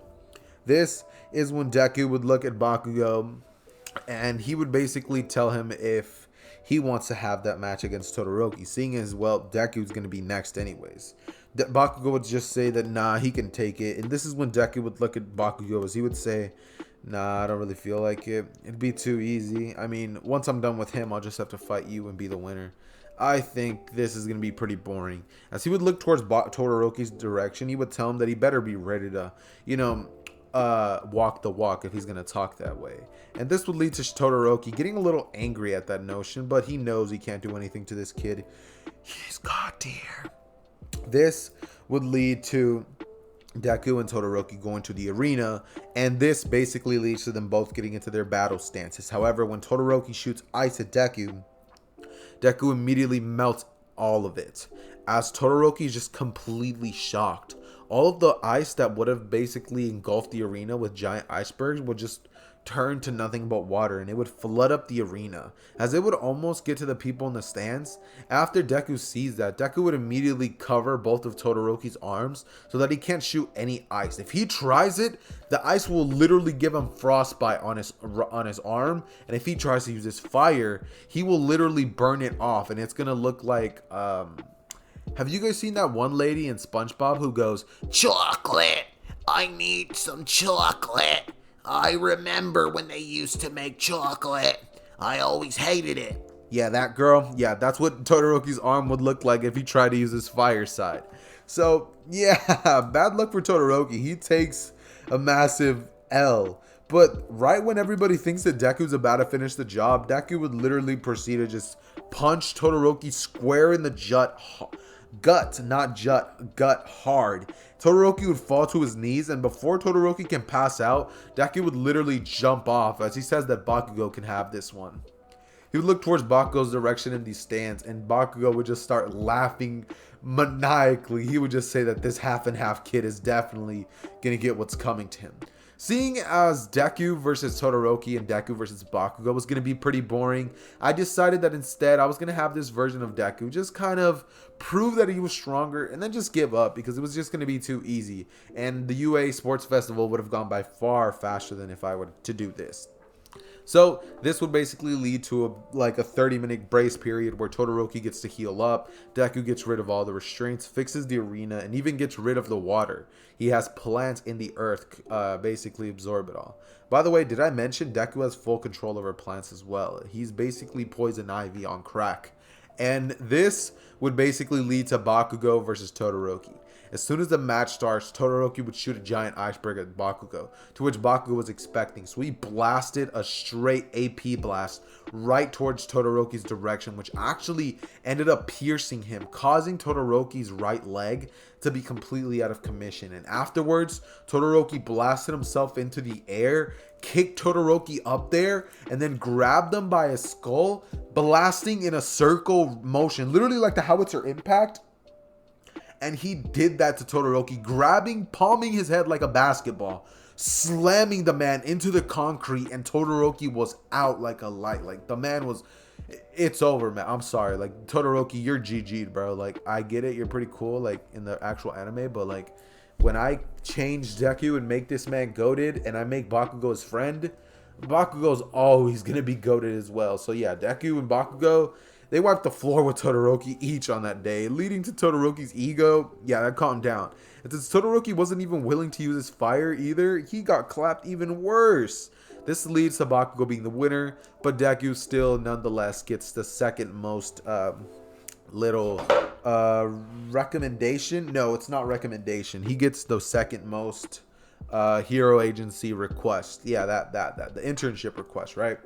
This is when Deku would look at Bakugo, and he would basically tell him if he wants to have that match against Todoroki, seeing as, well, Deku's going to be next anyways. Bakugo would just say that, nah, he can take it. And this is when Deku would look at Bakugo as he would say, nah, I don't really feel like it. It'd be too easy. I mean, once I'm done with him, I'll just have to fight you and be the winner. I think this is going to be pretty boring. As he would look towards Todoroki's direction, he would tell him that he better be ready to, walk the walk if he's going to talk that way. And this would lead to Todoroki getting a little angry at that notion, but he knows he can't do anything to this kid. He's God tier. This would lead to Deku and Todoroki going to the arena, and this basically leads to them both getting into their battle stances. However, when Todoroki shoots ice at Deku, Deku immediately melts all of it, as Todoroki is just completely shocked. All of the ice that would have basically engulfed the arena with giant icebergs would just turn to nothing but water, and it would flood up the arena, as it would almost get to the people in the stands. After Deku sees that, Deku would immediately cover both of Todoroki's arms so that he can't shoot any ice. If he tries it, the ice will literally give him frostbite on his arm, and if he tries to use his fire, he will literally burn it off, and it's gonna look like have you guys seen that one lady in SpongeBob who goes, "Chocolate, I need some chocolate. I remember when they used to make chocolate. I always hated it." Yeah, that girl. Yeah, that's what Todoroki's arm would look like if he tried to use his fire side. So, yeah, bad luck for Todoroki. He takes a massive L. But right when everybody thinks that Deku's about to finish the job, Deku would literally proceed to just punch Todoroki square in the gut hard. Todoroki would fall to his knees, and before Todoroki can pass out, Deku would literally jump off, as he says that Bakugo can have this one. He would look towards Bakugo's direction in these stands, and Bakugo would just start laughing maniacally. He would just say that this half and half kid is definitely gonna get what's coming to him. Seeing as Deku versus Todoroki and Deku versus Bakugo was going to be pretty boring, I decided that instead I was going to have this version of Deku just kind of prove that he was stronger and then just give up, because it was just going to be too easy. And the UA Sports Festival would have gone by far faster than if I were to do this. So this would basically lead to a 30-minute brace period where Todoroki gets to heal up, Deku gets rid of all the restraints, fixes the arena, and even gets rid of the water. He has plants in the earth basically absorb it all. By the way, did I mention Deku has full control over plants as well? He's basically Poison Ivy on crack. And this would basically lead to Bakugo versus Todoroki. As soon as the match starts, Todoroki would shoot a giant iceberg at Bakugo, to which Bakugo was expecting. So he blasted a straight AP blast right towards Todoroki's direction, which actually ended up piercing him, causing Todoroki's right leg to be completely out of commission. And afterwards, Todoroki blasted himself into the air, kicked Todoroki up there, and then grabbed him by his skull, blasting in a circle motion, literally like the howitzer impact. And he did that to Todoroki, palming his head like a basketball, slamming the man into the concrete, and Todoroki was out like a light. Like, the man was, it's over, man. I'm sorry. Like, Todoroki, you're GG'd, bro. Like, I get it. You're pretty cool, like, in the actual anime, but, like, when I change Deku and make this man goated, and I make Bakugo his friend, Bakugo's always going to be goated as well. So, yeah, Deku and Bakugo, they wiped the floor with Todoroki each on that day, leading to Todoroki's ego. Yeah, that calmed down. And since Todoroki wasn't even willing to use his fire either, he got clapped even worse. This leads to Bakugo being the winner, but Deku still nonetheless gets the second most recommendation. No, it's not recommendation. He gets the second most hero agency request. Yeah, that the internship request, right?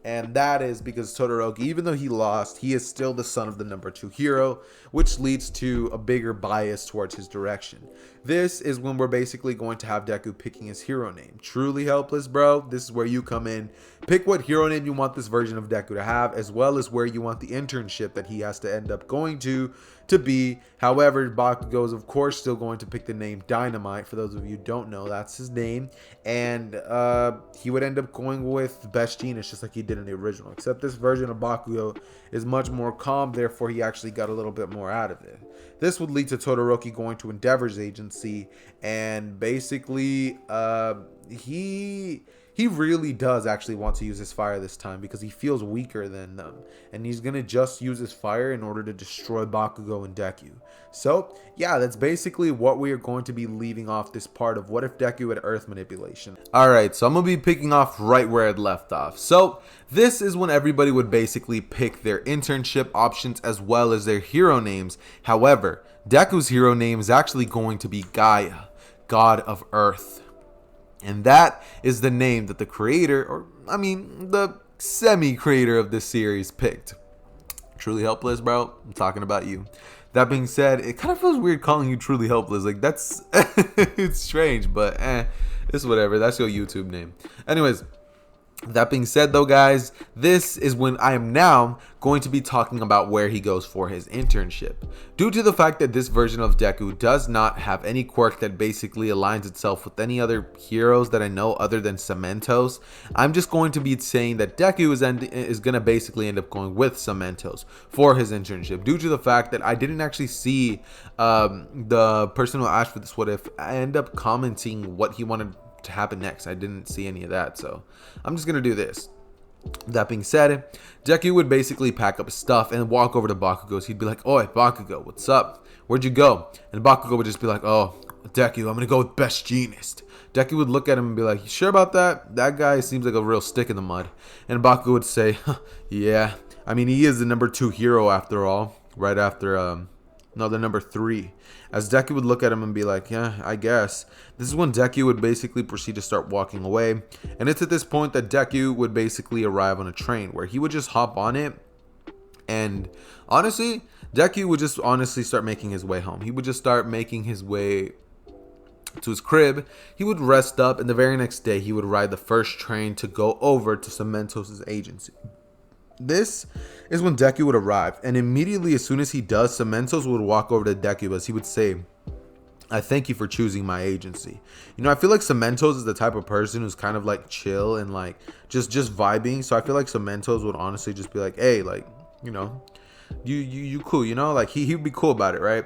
And that is because Todoroki, even though he lost, he is still the son of the number 2 hero, which leads to a bigger bias towards his direction. This is when we're basically going to have Deku picking his hero name. Truly helpless, bro. This is where you come in. Pick what hero name you want this version of Deku to have, as well as where you want the internship that he has to end up going to be. However, Bakugo is of course still going to pick the name Dynamite. For those of you who don't know, that's his name. And he would end up going with Best Genius, just like he did in the original. Except this version of Bakugo is much more calm, therefore he actually got a little bit more out of it. This would lead to Todoroki going to Endeavor's agency, and basically he really does actually want to use his fire this time because he feels weaker than them. And he's going to just use his fire in order to destroy Bakugo and Deku. So, yeah, that's basically what we are going to be leaving off this part of What If Deku had Earth Manipulation. Alright, so I'm going to be picking off right where it left off. So, this is when everybody would basically pick their internship options as well as their hero names. However, Deku's hero name is actually going to be Gaia, God of Earth. And that is the name that the creator, the semi-creator of this series picked. Truly helpless, bro. I'm talking about you. That being said, it kind of feels weird calling you truly helpless. Like, that's, it's strange, but it's whatever. That's your YouTube name. Anyways, that being said, though, guys, this is when I am now going to be talking about where he goes for his internship. Due to the fact that this version of Deku does not have any quirk that basically aligns itself with any other heroes that I know other than Cementos, I'm just going to be saying that Deku is going to basically end up going with Cementos for his internship. Due to the fact that I didn't actually see the person who asked for this what if I end up commenting what he wanted to happen next. I didn't see any of that, so I'm just gonna do this. That being said, Deku would basically pack up his stuff and walk over to Bakugo's. He'd be like, "Oi, Bakugo, what's up? Where'd you go?" And Bakugo would just be like, "Oh, Deku, I'm gonna go with Best Genius." Deku would look at him and be like, "You sure about that? That guy seems like a real stick in the mud." And Bakugo would say, "Yeah, I mean, he is the number 2 hero after all, right after the number 3. As Deku would look at him and be like, "Yeah, I guess." This is when Deku would basically proceed to start walking away. And it's at this point that Deku would basically arrive on a train where he would just hop on it. And honestly, Deku would just start making his way home. He would just start making his way to his crib. He would rest up, and the very next day he would ride the first train to go over to Cementos' agency. This is when Deku would arrive, and immediately as soon as he does, Cementos would walk over to Deku as he would say, "I thank you for choosing my agency." You know, I feel like Cementos is the type of person who's kind of like chill and like just vibing. So I feel like Cementos would honestly just be like, "Hey, like, you know, you cool, you know, like he'd be cool about it, right?"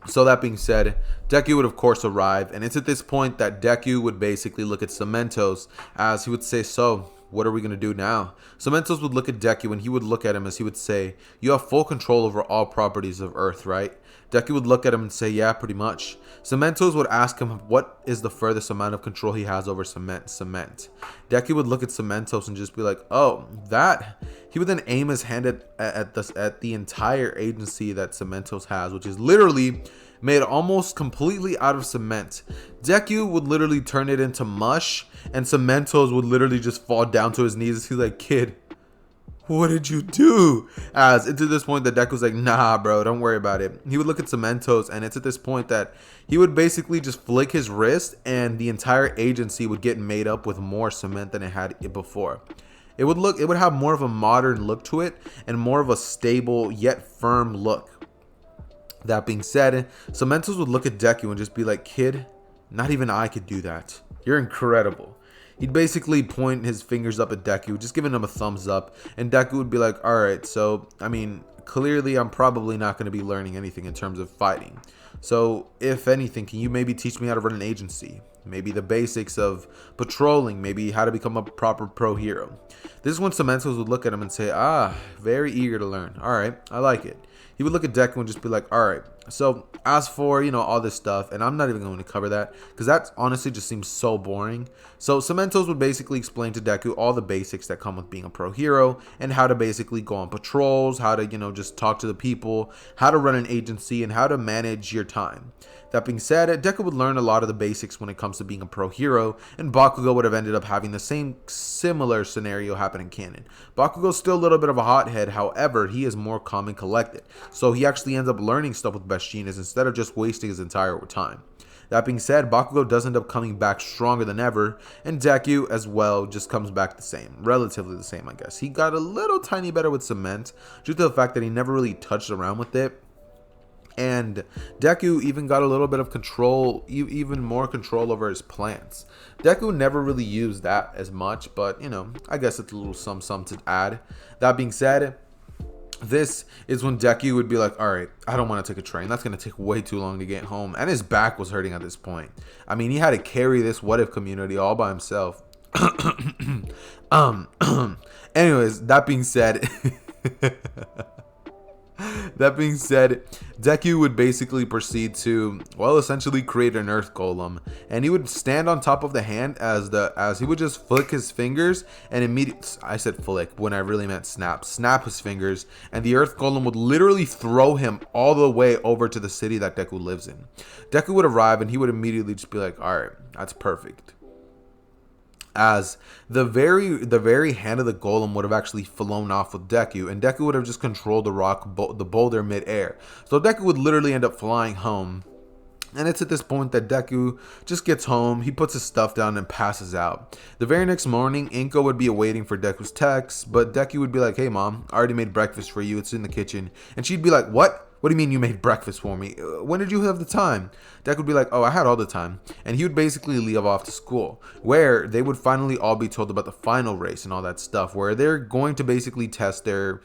So that being said, Deku would of course arrive, and it's at this point that Deku would basically look at Cementos as he would say, "So, what are we going to do now?" Cementos would look at Deku and he would look at him as he would say, "You have full control over all properties of Earth, right?" Deku would look at him and say, "Yeah, pretty much." Cementos would ask him what is the furthest amount of control he has over cement. Deku would look at Cementos and just be like, "Oh, that." He would then aim his hand at the entire agency that Cementos has, which is literally made almost completely out of cement. Deku would literally turn it into mush, and Cementos would literally just fall down to his knees. He's like, "Kid, what did you do?" As it's at this point that Deku's like, "Nah, bro, don't worry about it." He would look at Cementos, and it's at this point that he would basically just flick his wrist, and the entire agency would get made up with more cement than it had before. It would have more of a modern look to it, and more of a stable yet firm look. That being said, Cementos would look at Deku and just be like, "Kid, not even I could do that. You're incredible." He'd basically point his fingers up at Deku, just giving him a thumbs up, and Deku would be like, "Alright, so, I mean, clearly I'm probably not going to be learning anything in terms of fighting. So, if anything, can you maybe teach me how to run an agency? Maybe the basics of patrolling, maybe how to become a proper pro hero." This is when Cementos would look at him and say, "Ah, very eager to learn. Alright, I like it." He would look at Deku and just be like, "Alright, so as for, you know, all this stuff," and I'm not even going to cover that because that honestly just seems so boring. So Cementos would basically explain to Deku all the basics that come with being a pro hero and how to basically go on patrols, how to, you know, just talk to the people, how to run an agency, and how to manage your time. That being said, Deku would learn a lot of the basics when it comes to being a pro hero, and Bakugo would have ended up having the same similar scenario happen in canon. Bakugo's still a little bit of a hothead, however, he is more calm and collected, so he actually ends up learning stuff with Best Jeanist instead of just wasting his entire time. That being said, Bakugo does end up coming back stronger than ever, and Deku as well just comes back the same, relatively the same I guess. He got a little tiny better with cement, due to the fact that he never really touched around with it. And Deku even got a little bit of control, even more control over his plants. Deku never really used that as much, but you know, I guess it's a little some to add. That being said, this is when Deku would be like, alright, I don't want to take a train. That's going to take way too long to get home. And his back was hurting at this point. I mean, he had to carry this what if community all by himself. Anyways, that being said, Deku would basically proceed to, well, essentially create an earth golem, and he would stand on top of the hand as he would just flick his fingers, and I said flick when I really meant snap his fingers, and the earth golem would literally throw him all the way over to the city that Deku lives in. Deku would arrive, and he would immediately just be like, all right, that's perfect. As the very hand of the golem would have actually flown off with Deku, and Deku would have just controlled the boulder mid-air. So Deku would literally end up flying home. And it's at this point that Deku just gets home, he puts his stuff down and passes out. The very next morning, Inko would be awaiting for Deku's text, but Deku would be like, hey mom, I already made breakfast for you, it's in the kitchen. And she'd be like, what? What do you mean you made breakfast for me? When did you have the time? Deku would be like, oh, I had all the time. And he would basically leave off to school, where they would finally all be told about the final race and all that stuff, where they're going to basically test their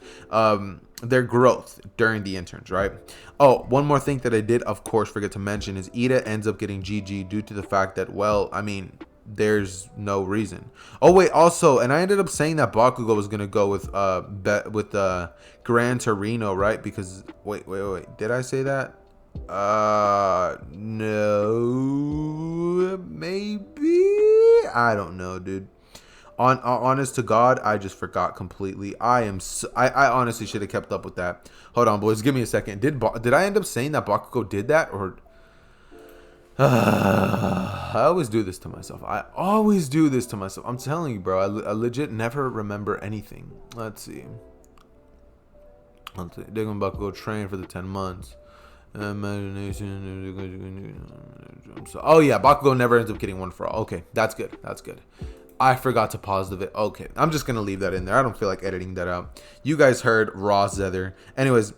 growth during the interns, right? Oh, one more thing that I did, of course, forget to mention is Ida ends up getting GG due to the fact that, well, I mean, there's no reason. Oh wait, also, and I ended up saying that Bakugo was gonna go with Gran Torino, right? Because wait, did I say that? No, maybe, I don't know, dude. Honest to God, I just forgot completely. I honestly should have kept up with that. Hold on, boys, give me a second. Did I end up saying that Bakugo did that, or? I always do this to myself. I'm telling you, bro. I legit never remember anything. Let's see. They're gonna Bakugo train for the 10 months. Imagination. Oh yeah, Bakugo never ends up getting one for all. Okay, that's good. I forgot to pause the video. Okay, I'm just gonna leave that in there. I don't feel like editing that out. You guys heard raw Xehther. Anyways,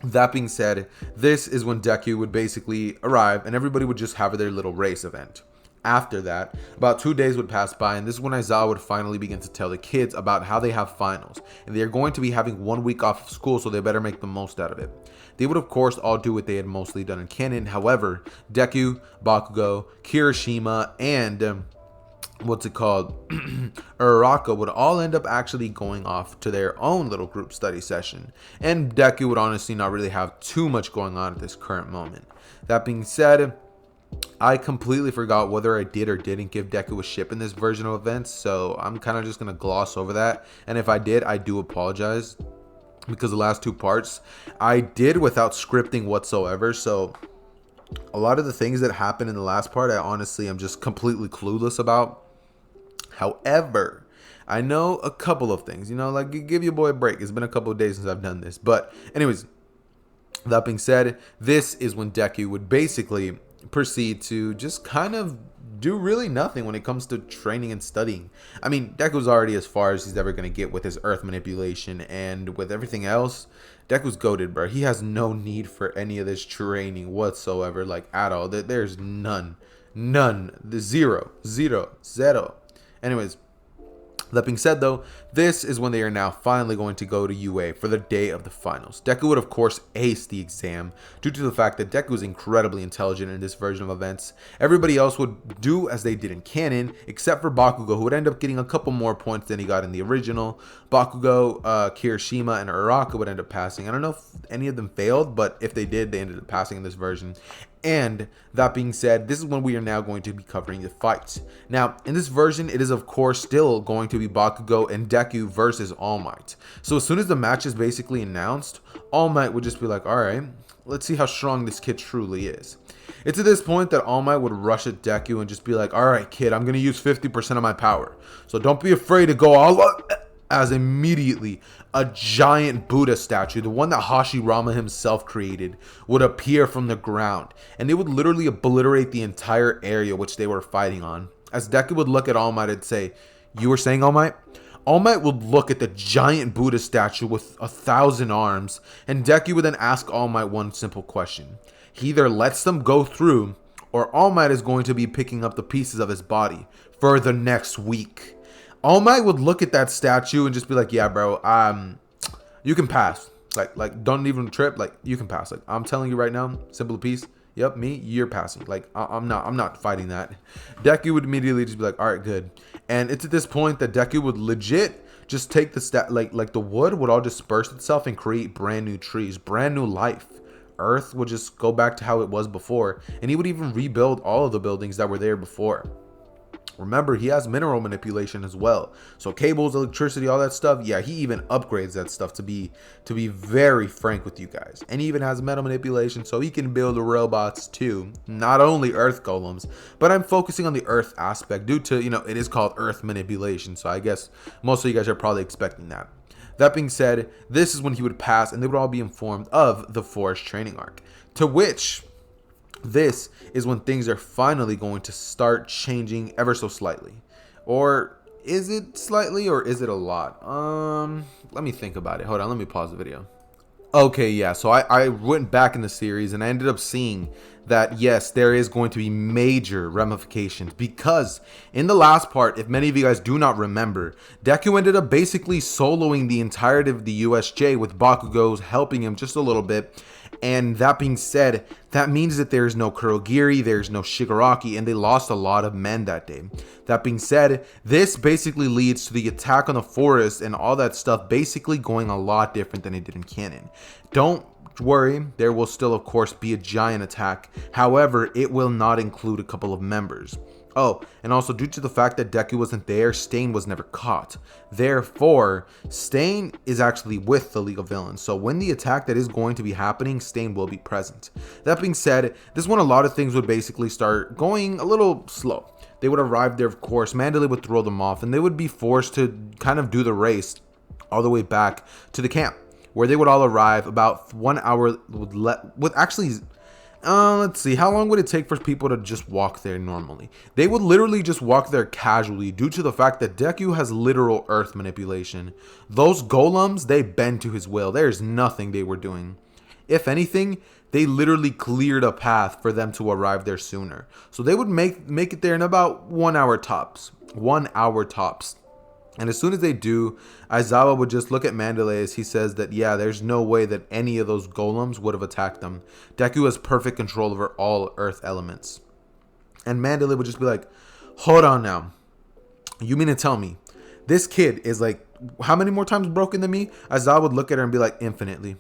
that being said, this is when Deku would basically arrive and everybody would just have their little race event. After that, about 2 days would pass by, and this is when Aizawa would finally begin to tell the kids about how they have finals, and they are going to be having 1 week off of school, so they better make the most out of it. They would of course all do what they had mostly done in canon. However, Deku, Bakugo, Kirishima, and Uraraka would all end up actually going off to their own little group study session, and Deku would honestly not really have too much going on at this current moment. That being said, I completely forgot whether I did or didn't give Deku a ship in this version of events, so I'm kind of just going to gloss over that, and if I did, I do apologize, because the last 2 parts I did without scripting whatsoever, so a lot of the things that happened in the last part I honestly am just completely clueless about. However, I know a couple of things, you know, like, give your boy a break. It's been a couple of days since I've done this. But anyways, that being said, this is when Deku would basically proceed to just kind of do really nothing when it comes to training and studying. I mean, Deku's already as far as he's ever going to get with his earth manipulation, and with everything else, Deku's goated, bro. He has no need for any of this training whatsoever, like, at all. There's none. The zero. Anyways, that being said though, this is when they are now finally going to go to UA for the day of the finals. Deku would of course ace the exam due to the fact that Deku is incredibly intelligent in this version of events. Everybody else would do as they did in canon, except for Bakugo, who would end up getting a couple more points than he got in the original. Bakugo, Kirishima, and Uraraka would end up passing. I don't know if any of them failed, but if they did, they ended up passing in this version. And that being said, this is when we are now going to be covering the fights. Now, in this version, it is of course still going to be Bakugo and Deku versus All Might. So as soon as the match is basically announced, All Might would just be like, alright, let's see how strong this kid truly is. It's at this point that All Might would rush at Deku and just be like, alright kid, I'm going to use 50% of my power. So don't be afraid to go all up. As immediately a giant Buddha statue, the one that Hashirama himself created, would appear from the ground, and it would literally obliterate the entire area which they were fighting on. As Deku would look at All Might and say, "You were saying, All Might?" All Might would look at the giant Buddha statue with 1,000 arms, and Deku would then ask All Might one simple question. He either lets them go through, or All Might is going to be picking up the pieces of his body for the next week. All Might would look at that statue and just be like, yeah, bro, you can pass. Like, don't even trip. Like, you can pass. Like, I'm telling you right now, simple piece. Yep, me, you're passing. Like, I'm not fighting that. Deku would immediately just be like, all right, good. And it's at this point that Deku would legit just take the like the wood would all disperse itself and create brand new trees, brand new life. Earth would just go back to how it was before, and he would even rebuild all of the buildings that were there before. Remember, he has mineral manipulation as well. So cables, electricity, all that stuff. Yeah, he even upgrades that stuff to be very frank with you guys. And he even has metal manipulation, so he can build robots too. Not only earth golems, but I'm focusing on the earth aspect due to, it is called earth manipulation. So I guess most of you guys are probably expecting that. That being said, this is when he would pass and they would all be informed of the forest training arc. To which... this is when things are finally going to start changing ever so slightly. Or is it slightly or is it a lot? Let me think about it. Hold on, let me pause the video. Okay, yeah, so I went back in the series and I ended up seeing that, yes, there is going to be major ramifications because in the last part, if many of you guys do not remember, Deku ended up basically soloing the entirety of the USJ with Bakugo's helping him just a little bit. And that being said, that means that there is no Kurogiri, there's no Shigaraki, and they lost a lot of men that day. That being said, this basically leads to the attack on the forest and all that stuff basically going a lot different than it did in canon. Don't worry, there will still of course be a giant attack. However, it will not include a couple of members. Oh, and also due to the fact that Deku wasn't there, Stain was never caught. Therefore, Stain is actually with the League of Villains. So when the attack that is going to be happening, Stain will be present. That being said, this is when a lot of things would basically start going a little slow. They would arrive there, of course, Mandalay would throw them off, and they would be forced to kind of do the race all the way back to the camp, where they would all arrive about 1 hour with actually... let's see, how long would it take for people to just walk there normally? They would literally just walk there casually due to the fact that Deku has literal earth manipulation. Those golems, they bend to his will. There's nothing they were doing. If anything, they literally cleared a path for them to arrive there sooner. So they would make it there in about 1 hour tops. 1 hour tops. And as soon as they do, Aizawa would just look at Mandalay as he says that, yeah, there's no way that any of those golems would have attacked them. Deku has perfect control over all earth elements. And Mandalay would just be like, hold on now. You mean to tell me this kid is like, how many more times broken than me? Aizawa would look at her and be like, infinitely.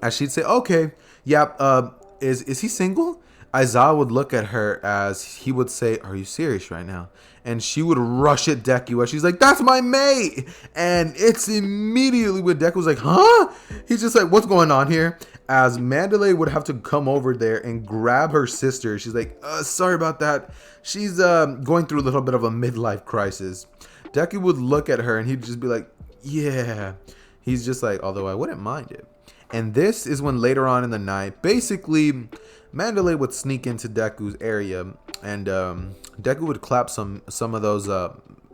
As she'd say, okay, yeah, is he single? Aizawa would look at her as he would say, are you serious right now? And she would rush at Deku as she's like, that's my mate. And it's immediately when Deku's like, huh? He's just like, what's going on here? As Mandalay would have to come over there and grab her sister. She's like, sorry about that. She's going through a little bit of a midlife crisis. Deku would look at her and he'd just be like, yeah. He's just like, although I wouldn't mind it. And this is when later on in the night, basically, Mandalay would sneak into Deku's area, and Deku would clap some of those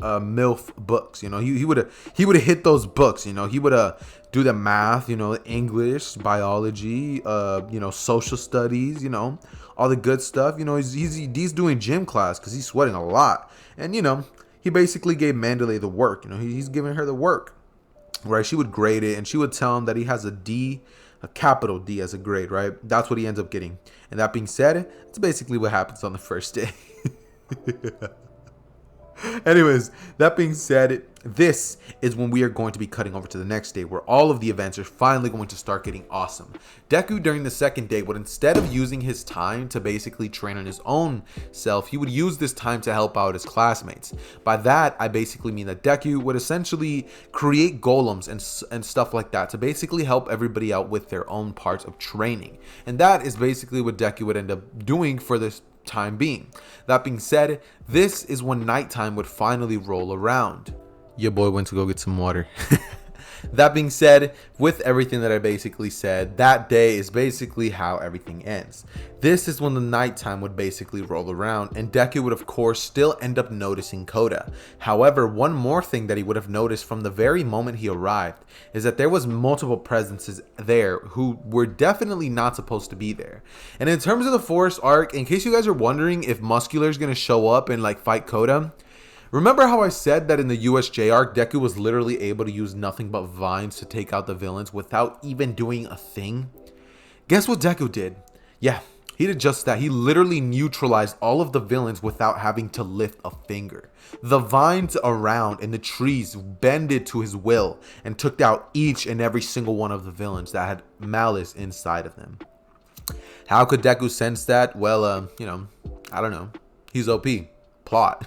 MILF books. You know, he would hit those books. You know, he would do the math. You know, English, biology. You know, social studies. You know, all the good stuff. You know, he's doing gym class because he's sweating a lot, and you know, he basically gave Mandalay the work. You know, he's giving her the work. Right, she would grade it, and she would tell him that he has a D, a capital D as a grade, right? That's what he ends up getting. And that being said, it's basically what happens on the first day. Anyways, that being said, this is when we are going to be cutting over to the next day where all of the events are finally going to start getting awesome. Deku during the second day would, instead of using his time to basically train on his own self, he would use this time to help out his classmates. By that, I basically mean that Deku would essentially create golems and stuff like that to basically help everybody out with their own parts of training. And that is basically what Deku would end up doing for this time being. That being said, this is when nighttime would finally roll around. Your boy went to go get some water. That being said, with everything that I basically said, that day is basically how everything ends. This is when the nighttime would basically roll around, and Deku would of course still end up noticing Koda. However, one more thing that he would have noticed from the very moment he arrived is that there was multiple presences there who were definitely not supposed to be there. And in terms of the forest arc, in case you guys are wondering if Muscular is going to show up and like fight Koda, remember how I said that in the USJ arc, Deku was literally able to use nothing but vines to take out the villains without even doing a thing? Guess what Deku did? Yeah, he did just that. He literally neutralized all of the villains without having to lift a finger. The vines around and the trees bended to his will and took out each and every single one of the villains that had malice inside of them. How could Deku sense that? Well, I don't know. He's OP. Plot.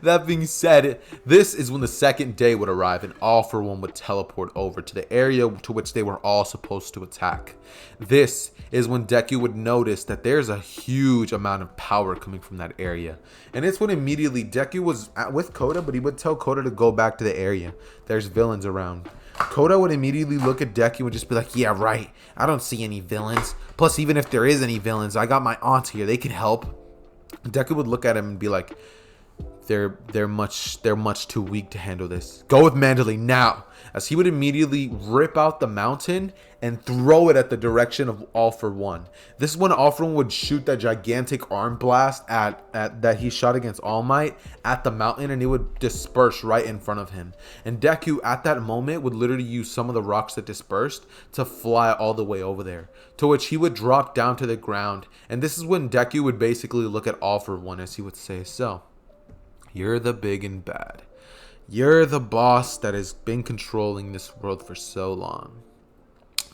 That being said, this is when the second day would arrive and All For One would teleport over to the area to which they were all supposed to attack. This is when Deku would notice that there's a huge amount of power coming from that area. And it's when immediately Deku was with Koda, but he would tell Koda to go back to the area. There's villains around. Koda would immediately look at Deku and just be like, yeah, right. I don't see any villains. Plus, even if there is any villains, I got my aunt here. They can help. Deku would look at him and be like, they're much too weak to handle this. Go with Mandalay now. As he would immediately rip out the mountain and throw it at the direction of All For One. This is when All For One would shoot that gigantic arm blast at that he shot against All Might at the mountain, and it would disperse right in front of him. And Deku at that moment would literally use some of the rocks that dispersed to fly all the way over there, to which he would drop down to the ground. And this is when Deku would basically look at All For One as he would say, so you're the big and bad. You're the boss that has been controlling this world for so long.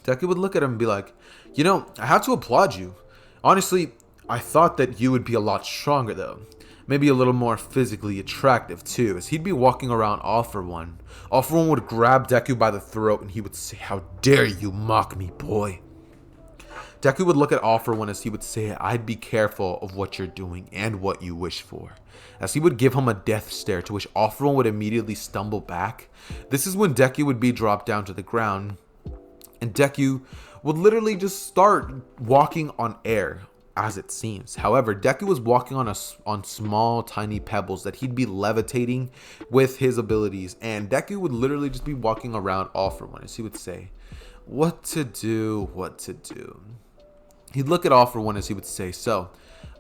Deku would look at him and be like, you know, I have to applaud you. Honestly, I thought that you would be a lot stronger though. Maybe a little more physically attractive too, as he'd be walking around All For One. All For One would grab Deku by the throat and he would say, how dare you mock me, boy. Deku would look at All For One as he would say, I'd be careful of what you're doing and what you wish for. As he would give him a death stare, to which All For One would immediately stumble back. This is when Deku would be dropped down to the ground, and Deku would literally just start walking on air, as it seems. However, Deku was walking on small, tiny pebbles that he'd be levitating with his abilities, and Deku would literally just be walking around All For One as he would say, what to do, what to do. He'd look at All For One as he would say, so,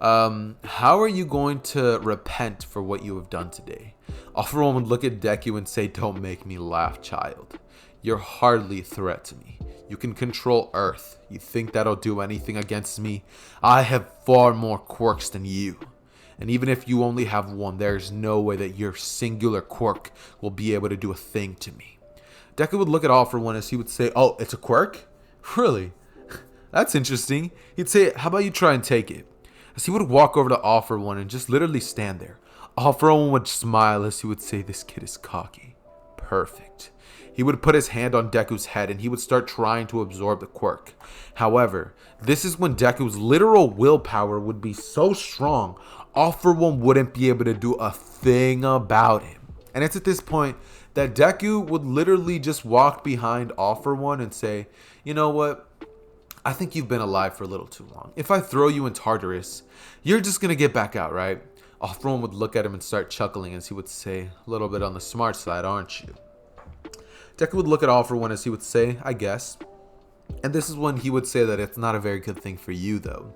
how are you going to repent for what you have done today? All For One would look at Deku and say, don't make me laugh, child. You're hardly a threat to me. You can control Earth. You think that'll do anything against me? I have far more quirks than you. And even if you only have one, there's no way that your singular quirk will be able to do a thing to me. Deku would look at All For One as he would say, oh, it's a quirk? Really? That's interesting. He'd say, how about you try and take it? As he would walk over to All For One and just literally stand there. All For One would smile as he would say, this kid is cocky. Perfect. He would put his hand on Deku's head and he would start trying to absorb the quirk. However, this is when Deku's literal willpower would be so strong, All For One wouldn't be able to do a thing about him. And it's at this point that Deku would literally just walk behind All For One and say, you know what? I think you've been alive for a little too long. If I throw you in Tartarus, you're just going to get back out, right? All For One would look at him and start chuckling as he would say, a little bit on the smart side, aren't you? Deku would look at All For One as he would say, I guess. And this is when he would say that it's not a very good thing for you, though.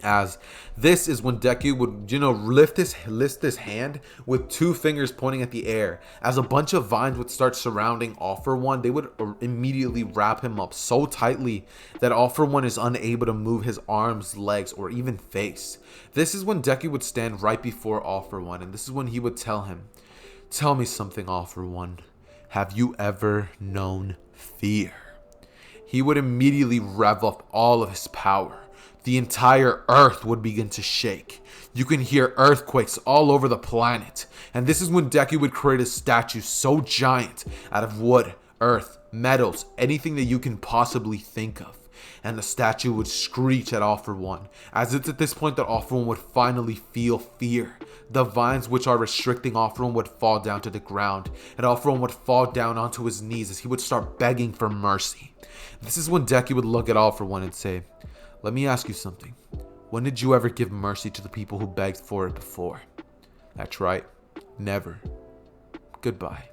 As this is when Deku would, lift his hand with two fingers pointing at the air. As a bunch of vines would start surrounding All For One, they would immediately wrap him up so tightly that All For One is unable to move his arms, legs, or even face. This is when Deku would stand right before All For One, and this is when he would tell him, "Tell me something, All For One. Have you ever known fear?" He would immediately rev up all of his power. The entire earth would begin to shake. You can hear earthquakes all over the planet. And this is when Deku would create a statue so giant out of wood, earth, metals, anything that you can possibly think of. And the statue would screech at All For One, as it's at this point that All For One would finally feel fear. The vines which are restricting All For One would fall down to the ground, and All For One would fall down onto his knees as he would start begging for mercy. This is when Deku would look at All For One and say, "Let me ask you something. When did you ever give mercy to the people who begged for it before?" "That's right. Never. Goodbye."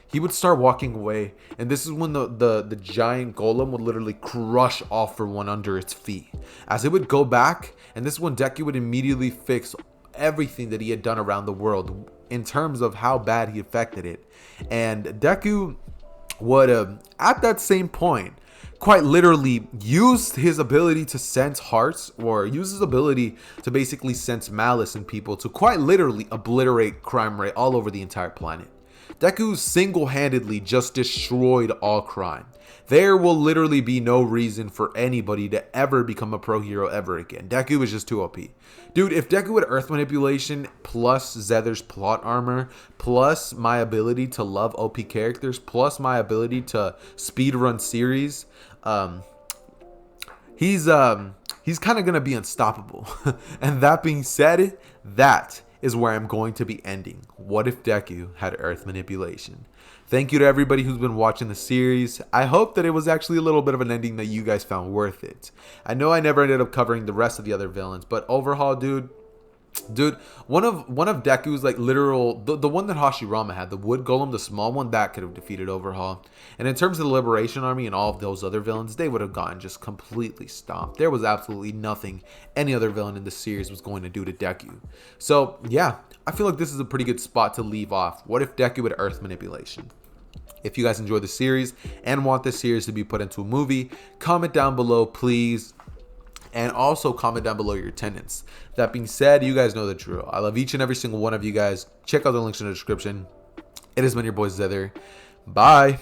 He would start walking away, and this is when the giant golem would literally crush All For One under its feet. As it would go back, and this is when Deku would immediately fix everything that he had done around the world in terms of how bad he affected it. And Deku would, at that same point, quite literally use his ability to sense hearts, or use his ability to basically sense malice in people, to quite literally obliterate crime rate all over the entire planet. Deku single-handedly just destroyed all crime. There will literally be no reason for anybody to ever become a pro hero ever again. Deku is just too OP. Dude, if Deku had Earth Manipulation plus Xehther's plot armor plus my ability to love OP characters plus my ability to speedrun series, he's kind of going to be unstoppable. And that being said, that is where I'm going to be ending. What if Deku had Earth Manipulation? Thank you to everybody who's been watching the series. I hope that it was actually a little bit of an ending that you guys found worth it. I know I never ended up covering the rest of the other villains, but overhaul, dude, one of Deku's like literal, the one that Hashirama had, the wood golem, the small one, that could have defeated Overhaul. And in terms of the Liberation Army and all of those other villains, they would have gotten just completely stomped. There was absolutely nothing any other villain in the series was going to do to Deku. So yeah, I feel like this is a pretty good spot to leave off. What if Deku had Earth Manipulation? If you guys enjoyed the series and want this series to be put into a movie, comment down below, please. And also comment down below your attendance. That being said, you guys know the drill. I love each and every single one of you guys. Check out the links in the description. It has been your boy Xehther. Bye.